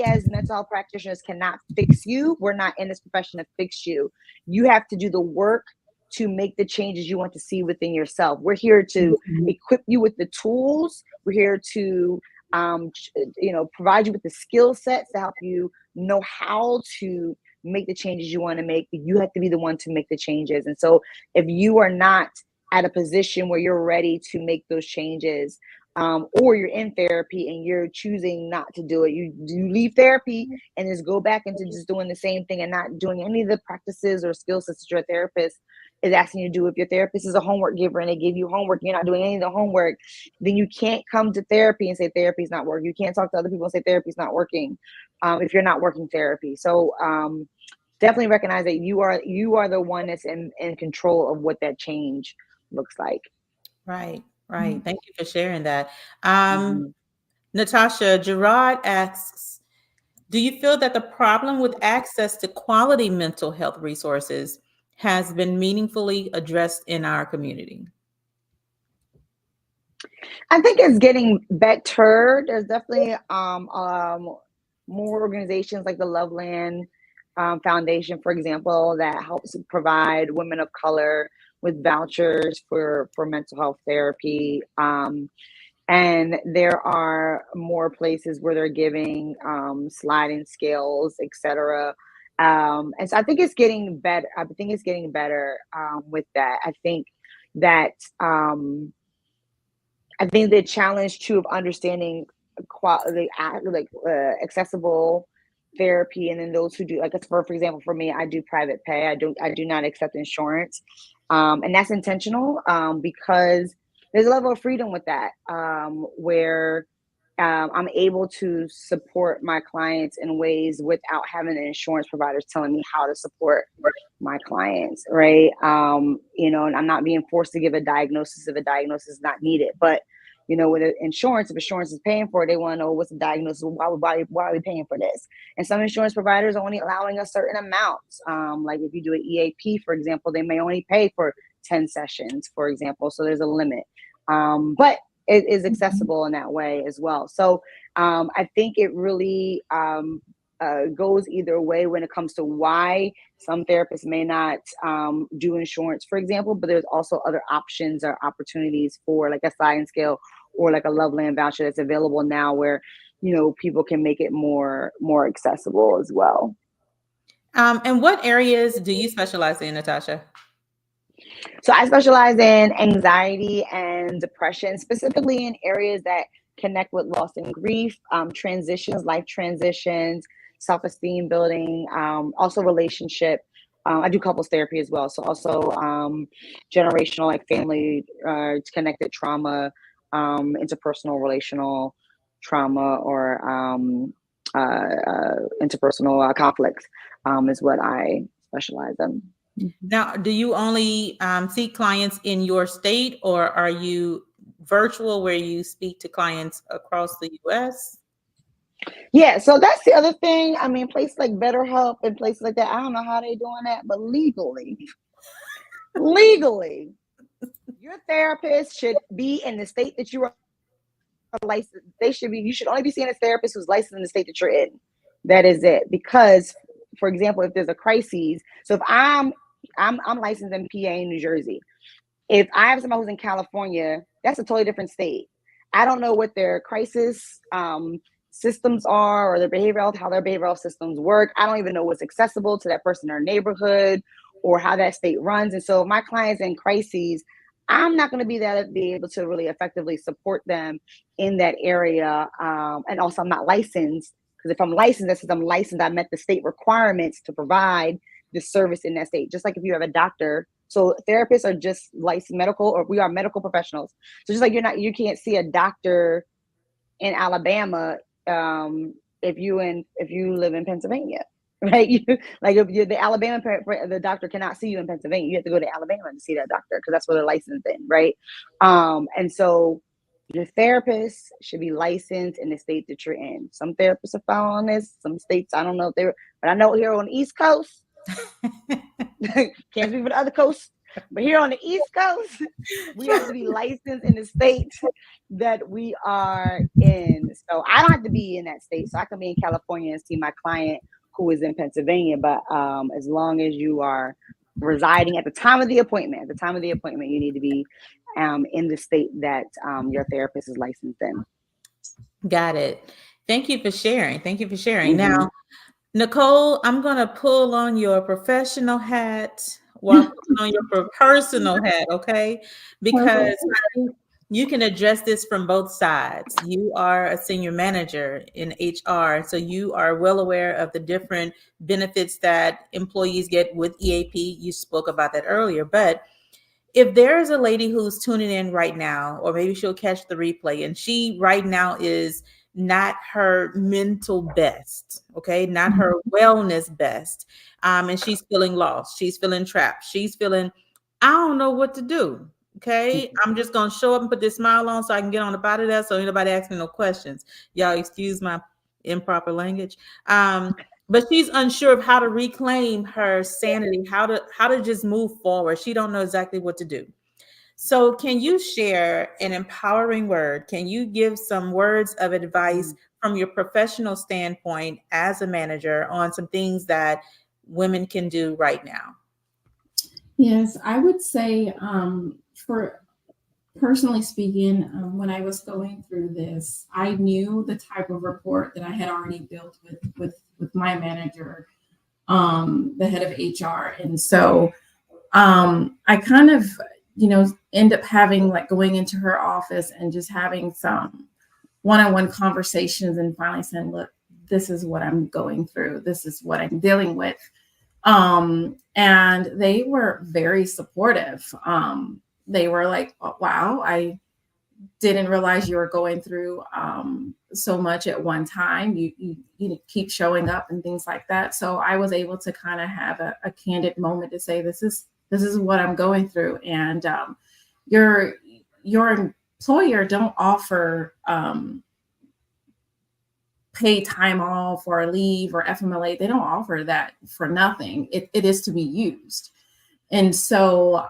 as mental health practitioners cannot fix you. We're not in this profession to fix you. You have to do the work to make the changes you want to see within yourself. We're here to equip you with the tools. We're here to provide you with the skill sets to help you know how to make the changes you want to make. You have to be the one to make the changes. And so if you are not at a position where you're ready to make those changes, or you're in therapy and you're choosing not to do it, you leave therapy and just go back into just doing the same thing and not doing any of the practices or skill sets that your therapist is asking you to do. If your therapist is a homework giver and they give you homework, you're not doing any of the homework, then you can't come to therapy and say therapy's not working. You can't talk to other people and say therapy's not working, if you're not working therapy. So definitely recognize that you are the one that's in control of what that change looks like. Right. Thank you for sharing that. Mhm. Natasha, Gerard asks, do you feel that the problem with access to quality mental health resources has been meaningfully addressed in our community? I think it's getting better. There's definitely more organizations like the Loveland Foundation, for example, that helps provide women of color with vouchers for mental health therapy. And there are more places where they're giving sliding scales, etc. And so I think it's getting better. I think it's getting better with that. That um, I think the challenge too of understanding accessible therapy, and then those who do, like, for example, for me, I do private pay. I do not accept insurance, and that's intentional, because there's a level of freedom with that, where I'm able to support my clients in ways without having the insurance providers telling me how to support my clients, right? And I'm not being forced to give a diagnosis if a diagnosis is not needed. But with insurance, if insurance is paying for it, they want to know what's the diagnosis. Why are we paying for this? And some insurance providers are only allowing us certain amounts. Like if you do an EAP, for example, they may only pay for 10 sessions, for example. So there's a limit. But it is accessible in that way as well. So I think it really goes either way when it comes to why some therapists may not do insurance, for example, but there's also other options or opportunities for like a sliding scale or like a Loveland voucher that's available now where, people can make it more accessible as well. And what areas do you specialize in, Natasha? So I specialize in anxiety and depression, specifically in areas that connect with loss and grief, transitions, life transitions, self-esteem building, also relationship. I do couples therapy as well. So also generational, like family connected trauma, interpersonal relational trauma, or interpersonal conflicts is what I specialize in. Now, do you only see clients in your state, or are you virtual where you speak to clients across the US? Yeah, so that's the other thing. I mean, places like BetterHelp and places like that, I don't know how they're doing that, but legally, your therapist should be in the state that you are licensed. You should only be seeing a therapist who's licensed in the state that you're in. That is it. Because, for example, if there's a crisis, so if I'm licensed in PA in New Jersey. If I have somebody who's in California, that's a totally different state. I don't know what their crisis systems are, or how their behavioral systems work. I don't even know what's accessible to that person in their neighborhood or how that state runs. And so if my client's in crises, I'm not going to be able to really effectively support them in that area. And also, I'm not licensed, because if I'm licensed, that says I'm licensed. I met the state requirements to provide the service in that state. Just like if you have a doctor. So therapists are just licensed medical, or we are medical professionals. So just like you can't see a doctor in Alabama if you live in Pennsylvania, right? The doctor cannot see you in Pennsylvania. You have to go to Alabama to see that doctor because that's where they're licensed in, right? And so your therapist should be licensed in the state that you're in. Some therapists are following this. Some states, I don't know if they're, but I know here on the East Coast, can't speak for the other coast, but here on the East Coast, we have to be licensed in the state that we are in. So I don't have to be in that state. So I can be in California and see my client who is in Pennsylvania. But as long as you are residing at the time of the appointment, you need to be in the state that your therapist is licensed in. Got it. Thank you for sharing. Now, Nicole, I'm going to pull on your professional hat while putting on your personal hat, okay? Because Perfect. I think you can address this from both sides. You are a senior manager in HR, so you are well aware of the different benefits that employees get with EAP. You spoke about that earlier, but if there is a lady who's tuning in right now, or maybe she'll catch the replay, and she right now is not her mental best, okay, not her wellness best, and she's feeling lost, she's feeling trapped, she's feeling, I don't know what to do. Okay, I'm just gonna show up and put this smile on so I can get on about it, so anybody asks me no questions. Y'all excuse my improper language. But she's unsure of how to reclaim her sanity, how to just move forward. She don't know exactly what to do. So can you share an empowering word? Can you give some words of advice from your professional standpoint as a manager on some things that women can do right now? Yes, I would say for personally speaking, when I was going through this, I knew the type of rapport that I had already built with my manager, the head of HR, and so I kind of, end up having like going into her office and just having some one-on-one conversations and finally saying, look, this is what I'm going through. This is what I'm dealing with. And they were very supportive. They were like, oh, wow, I didn't realize you were going through so much at one time. You keep showing up and things like that. So I was able to kind of have a candid moment to say, this is what I'm going through. And your employer don't offer paid time off or leave or FMLA. They don't offer that for nothing. It is to be used. And so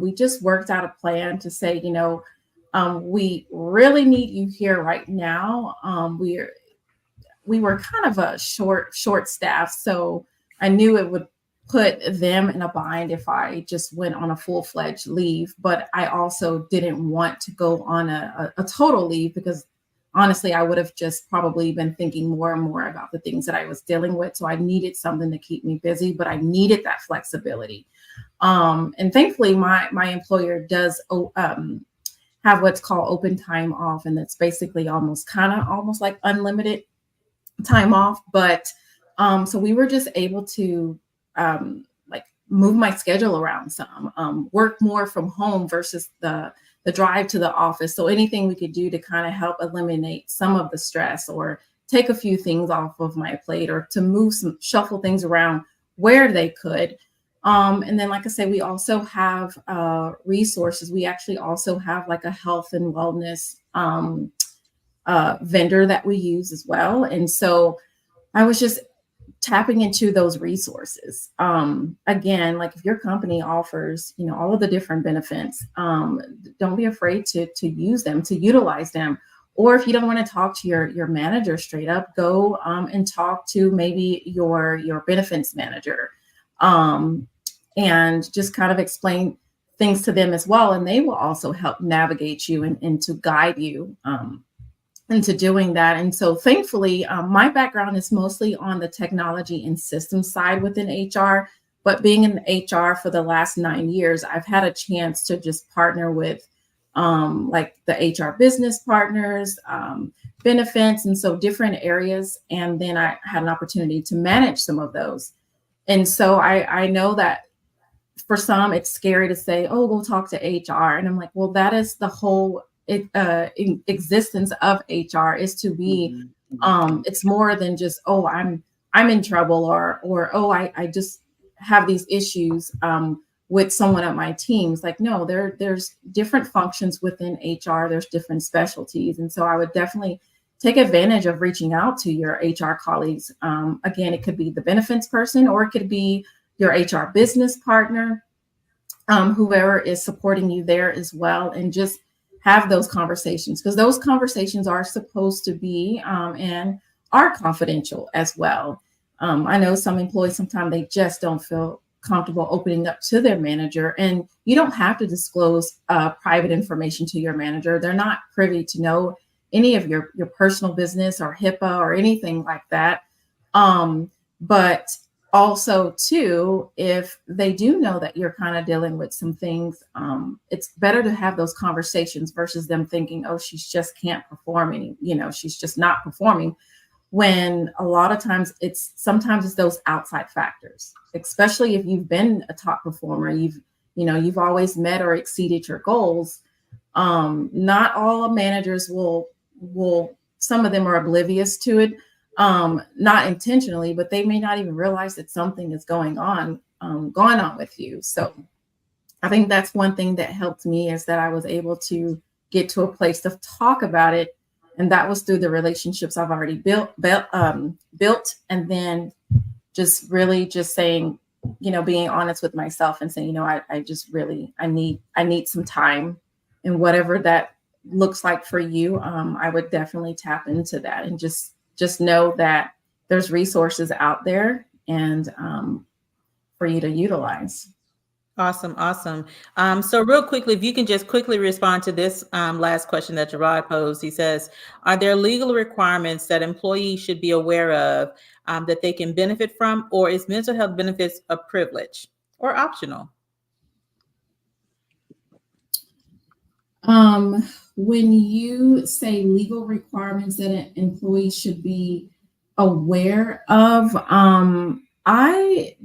we just worked out a plan to say, we really need you here right now. We were kind of a short staff, so I knew it would put them in a bind if I just went on a full-fledged leave. But I also didn't want to go on a total leave, because honestly, I would have just probably been thinking more and more about the things that I was dealing with. So I needed something to keep me busy, but I needed that flexibility. And thankfully, my employer does have what's called open time off, and that's basically almost like unlimited time off. But so we were just able to like move my schedule around some, work more from home versus the drive to the office. So anything we could do to kind of help eliminate some of the stress or take a few things off of my plate, or to shuffle things around where they could. And then, like I say, we also have resources. We actually also have like a health and wellness vendor that we use as well. And so I was just tapping into those resources. Again, like if your company offers, all of the different benefits, don't be afraid to use them, to utilize them. Or if you don't want to talk to your manager straight up, go and talk to maybe your benefits manager, and just kind of explain things to them as well. And they will also help navigate you and to guide you into doing that. And so thankfully, my background is mostly on the technology and systems side within HR, but being in HR for the last 9 years, I've had a chance to just partner with like the HR business partners, benefits, and so different areas. And then I had an opportunity to manage some of those. And so I know that for some, it's scary to say, oh, go talk to HR. And I'm like, well, that is the whole existence of HR, is to be, it's more than just, oh, I'm in trouble, or oh, I just have these issues with someone at my teams. Like, no, there's different functions within HR. There's different specialties. And so I would definitely take advantage of reaching out to your HR colleagues. Again, it could be the benefits person, or it could be your HR business partner, whoever is supporting you there as well, and just have those conversations, because those conversations are supposed to be and are confidential as well. I know some employees, sometimes they just don't feel comfortable opening up to their manager, and you don't have to disclose private information to your manager. They're not privy to know any of your personal business or HIPAA or anything like that. But also too, if they do know that you're kind of dealing with some things, it's better to have those conversations versus them thinking, oh, she's just can't perform any, she's just not performing, when a lot of times sometimes it's those outside factors, especially if you've been a top performer, you've always met or exceeded your goals. Not all managers will, some of them are oblivious to it, not intentionally, but they may not even realize that something is going on with you. So I think that's one thing that helped me, is that I was able to get to a place to talk about it. And that was through the relationships I've already built, and then just really just saying, being honest with myself and saying, I just really, I need some time, and whatever that looks like for you. I would definitely tap into that, and just know that there's resources out there, and for you to utilize. Awesome. So real quickly, if you can just quickly respond to this last question that Gerard posed. He says, are there legal requirements that employees should be aware of that they can benefit from, or is mental health benefits a privilege or optional? When you say legal requirements that an employee should be aware of, I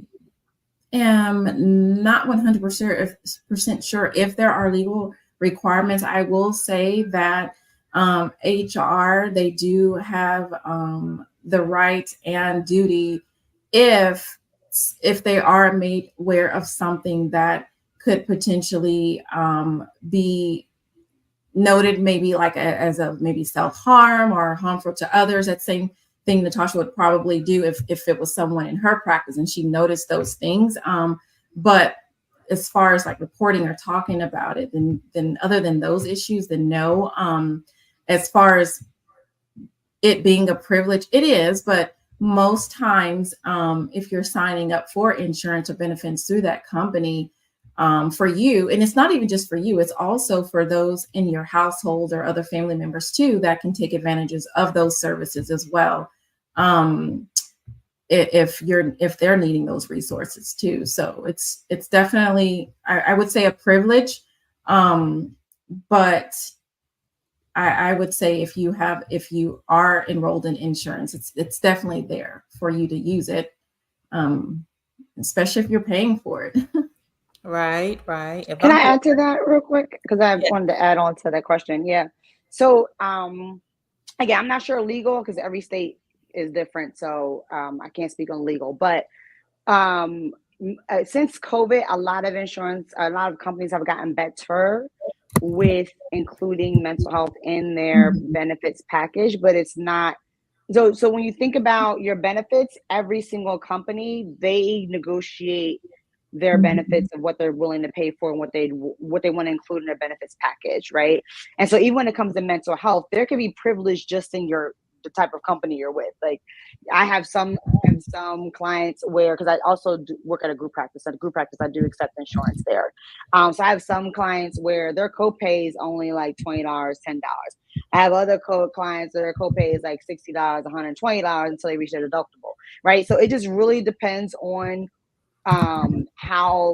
am not 100% sure if there are legal requirements. I will say that HR, they do have the right and duty, if they are made aware of something that could potentially be noted, maybe like as a maybe self-harm or harmful to others. That same thing Natasha would probably do if it was someone in her practice and she noticed those things. But as far as like reporting or talking about it, then other than those issues, then no. As far as it being a privilege, it is, but most times, if you're signing up for insurance or benefits through that company, for you, and it's not even just for you, it's also for those in your household or other family members too that can take advantages of those services as well, if they're needing those resources too. So it's definitely, I would say, a privilege, but I would say if you are enrolled in insurance, it's definitely there for you to use it, especially if you're paying for it. Right. Can I add to that real quick? Because I wanted to add on to that question. Yeah. So again, I'm not sure legal because every state is different. So I can't speak on legal. But since COVID, a lot of companies have gotten better with including mental health in their benefits package, but it's not. So when you think about your benefits, every single company, they negotiate their benefits of what they're willing to pay for and what they want to include in their benefits package, right? And so even when it comes to mental health, there can be privilege just in the type of company you're with. Like I have some clients where, because I also work at a group practice. At a group practice, I do accept insurance there. So I have some clients where their copay is only like $20, $10. I have other clients that their copay is like $60, $120 until they reach their deductible, right? So it just really depends on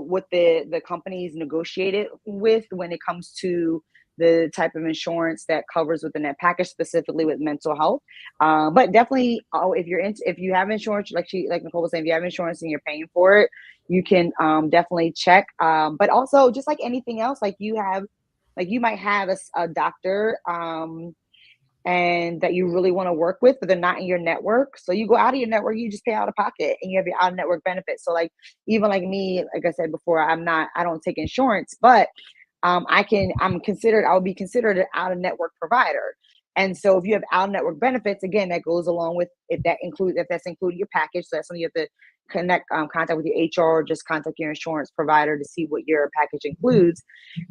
what the companies negotiated with when it comes to the type of insurance that covers within that package, specifically with mental health. But definitely, if you have insurance, like Nicole was saying, if you have insurance and you're paying for it, you can definitely check. But also, just like anything else, you might have a doctor and that you really want to work with, but they're not in your network. So you go out of your network, you just pay out of pocket and you have your out of network benefits. So even like me, like I said before, I don't take insurance, but I would be considered an out of network provider. And so if you have out of network benefits, again, that goes along with if that's included your package. So that's something you have to contact with your HR or just contact your insurance provider to see what your package includes.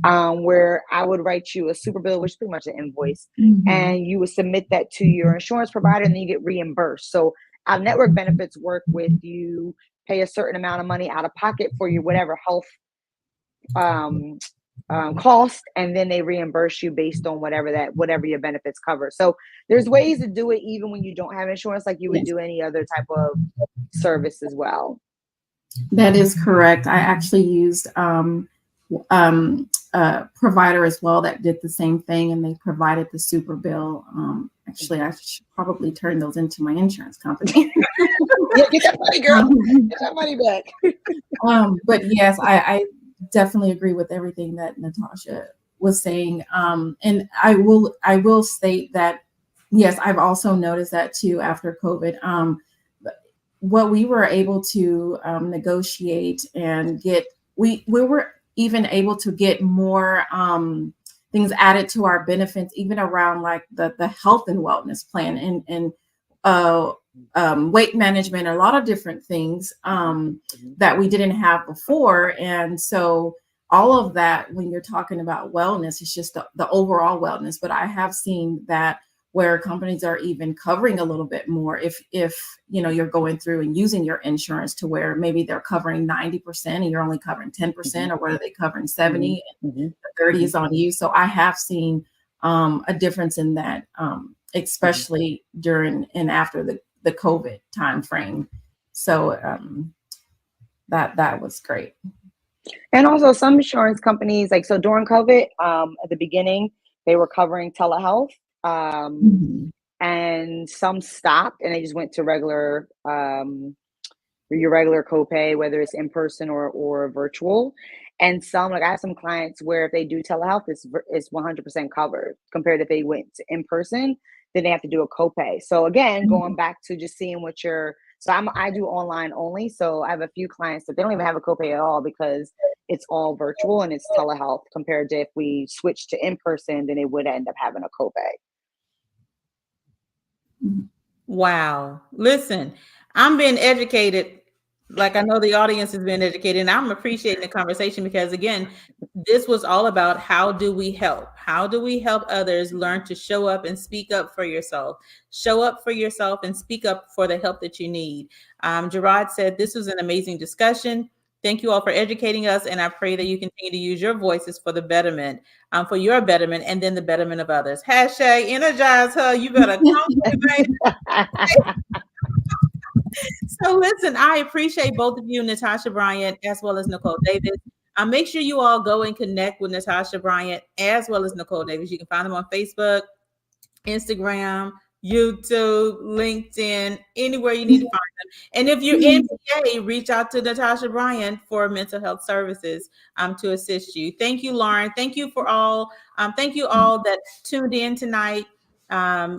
Where I would write you a super bill, which is pretty much an invoice, and you would submit that to your insurance provider, and then you get reimbursed. So out of network benefits work with you pay a certain amount of money out of pocket for your whatever health cost, and then they reimburse you based on whatever your benefits cover. So there's ways to do it even when you don't have insurance, like you would do any other type of service as well. That is correct. I actually used a provider as well that did the same thing, and they provided the super bill. Actually, I should probably turn those into my insurance company. Yeah, get that money, girl. Get that money back. But yes, I definitely agree with everything that Natasha was saying. And I will state that, yes, I've also noticed that too after COVID. What we were able to negotiate and get, we were even able to get more things added to our benefits, even around like the health and wellness plan and weight management, a lot of different things that we didn't have before. And so all of that, when you're talking about wellness, it's just the overall wellness. But I have seen that where companies are even covering a little bit more if you're going through and using your insurance, to where maybe they're covering 90% and you're only covering 10%, or whether they're covering 70 and 30 is on you. So I have seen a difference in that, especially during and after the COVID time frame. So that was great. And also some insurance companies, like, so during COVID, at the beginning, they were covering telehealth. And some stopped and they just went to your regular copay, whether it's in person or virtual. And some, like I have some clients where if they do telehealth, it's 100% covered, compared to if they went to in person, then they have to do a copay. So again, going back to just seeing what I do online only. So I have a few clients that they don't even have a copay at all because it's all virtual and it's telehealth, compared to if we switch to in person, then it would end up having a copay. Wow. Listen, I'm being educated. Like, I know the audience has been educated, and I'm appreciating the conversation because, again, this was all about how do we help? How do we help others learn to show up and speak up for yourself? Show up for yourself and speak up for the help that you need. Gerard said, this was an amazing discussion. Thank you all for educating us, and I pray that you continue to use your voices for the betterment, for your betterment, and then the betterment of others. Hashtag energize her. You better come with it, baby. So listen, I appreciate both of you, Natasha Bryant, as well as Nicole Davis. Make sure you all go and connect with Natasha Bryant as well as Nicole Davis. You can find them on Facebook, Instagram, YouTube, LinkedIn, anywhere you need to find them. And if you're in PA, reach out to Natasha Bryant for mental health services to assist you. Thank you, Lauren. Thank you for all. Thank you all that tuned in tonight.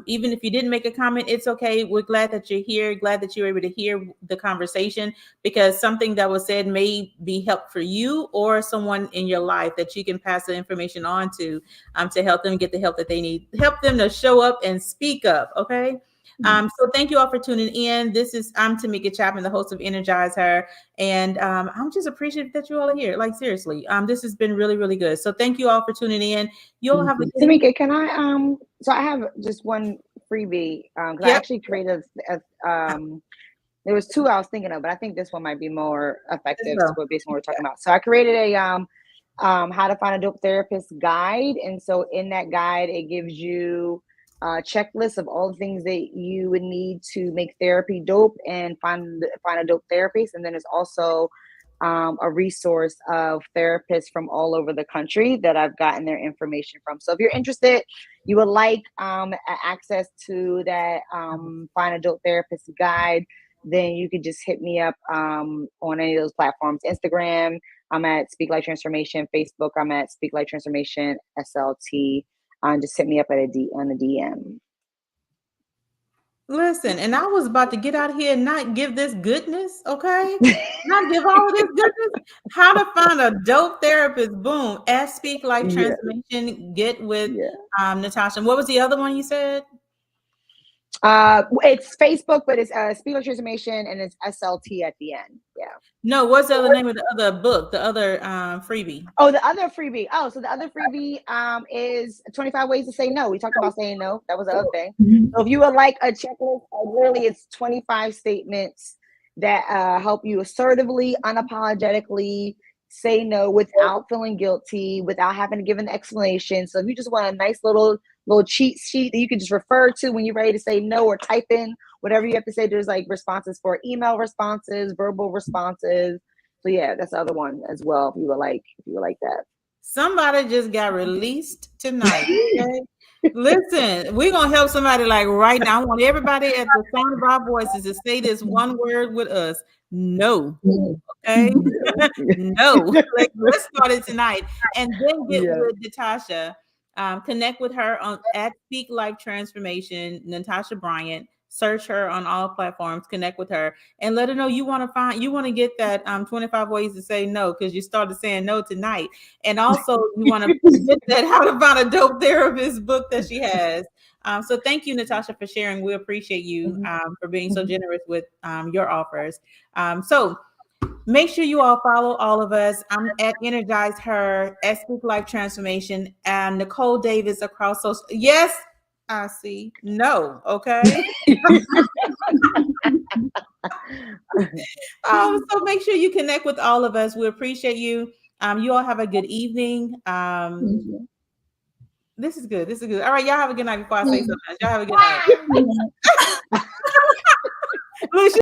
Even if you didn't make a comment, it's okay. We're glad that you're here, glad that you're able to hear the conversation, because something that was said may be help for you or someone in your life that you can pass the information on to help them get the help that they need, help them to show up and speak up. Okay. So thank you all for tuning in. I'm Tameka Chapman, the host of Energize Her. And I'm just appreciative that you all are here. Like, seriously, this has been really, really good. So thank you all for tuning in. You all have a good Tameka, can I so I have just one freebie, because I actually created there was two I was thinking of, but I think this one might be more effective based on what we're talking about. So I created a how to find a dope therapist guide. And so in that guide, it gives you a checklist of all the things that you would need to make therapy dope and find a dope therapist. And then there's also a resource of therapists from all over the country that I've gotten their information from. So if you're interested, you would like access to that Find a Dope Therapist guide, then you could just hit me up on any of those platforms. Instagram, I'm at Speak Life Transformation. Facebook, I'm at Speak Life Transformation SLT. Just hit me up on the DM. Listen, and I was about to get out of here and not give this goodness, okay? Not give all of this goodness. How to find a dope therapist. Boom. At Speak Life Transformation. Get with Natasha. What was the other one you said? It's Facebook, but it's Speak Life Transformation, and it's SLT at the end. Yeah. No, what's the other name of the other book, the other freebie? Oh, the other freebie. Oh, so the other freebie is 25 Ways to Say No. We talked about saying no. That was the other thing. So if you would like a checklist, literally it's 25 statements that help you assertively, unapologetically say no without feeling guilty, without having to give an explanation. So if you just want a nice little cheat sheet that you can just refer to when you're ready to say no, or type in whatever you have to say, there's like responses for email responses, verbal responses. So yeah, that's the other one as well. If you would like that. Somebody just got released tonight. Okay? Listen, we're gonna help somebody like right now. I want everybody at the sound of our voices to say this one word with us. No. Okay. No. Let's start it tonight. And then get with Natasha. Connect with her at Speak Life Transformation, Natasha Bryant. Search her on all platforms, connect with her, and let her know you want to get that 25 ways to say no, because you started saying no tonight. And also you want to get that How to Find a Dope Therapist book that she has. So thank you, Natasha, for sharing. We appreciate you for being so generous with your offers. So make sure you all follow all of us. I'm at energizeHER, at Speak Life Transformation, and Nicole Davis across social. Yes, I see. No, okay. So make sure you connect with all of us. We appreciate you. You all have a good evening. This is good. This is good. All right, y'all have a good night before I say something else. Y'all have a good night. Lucia.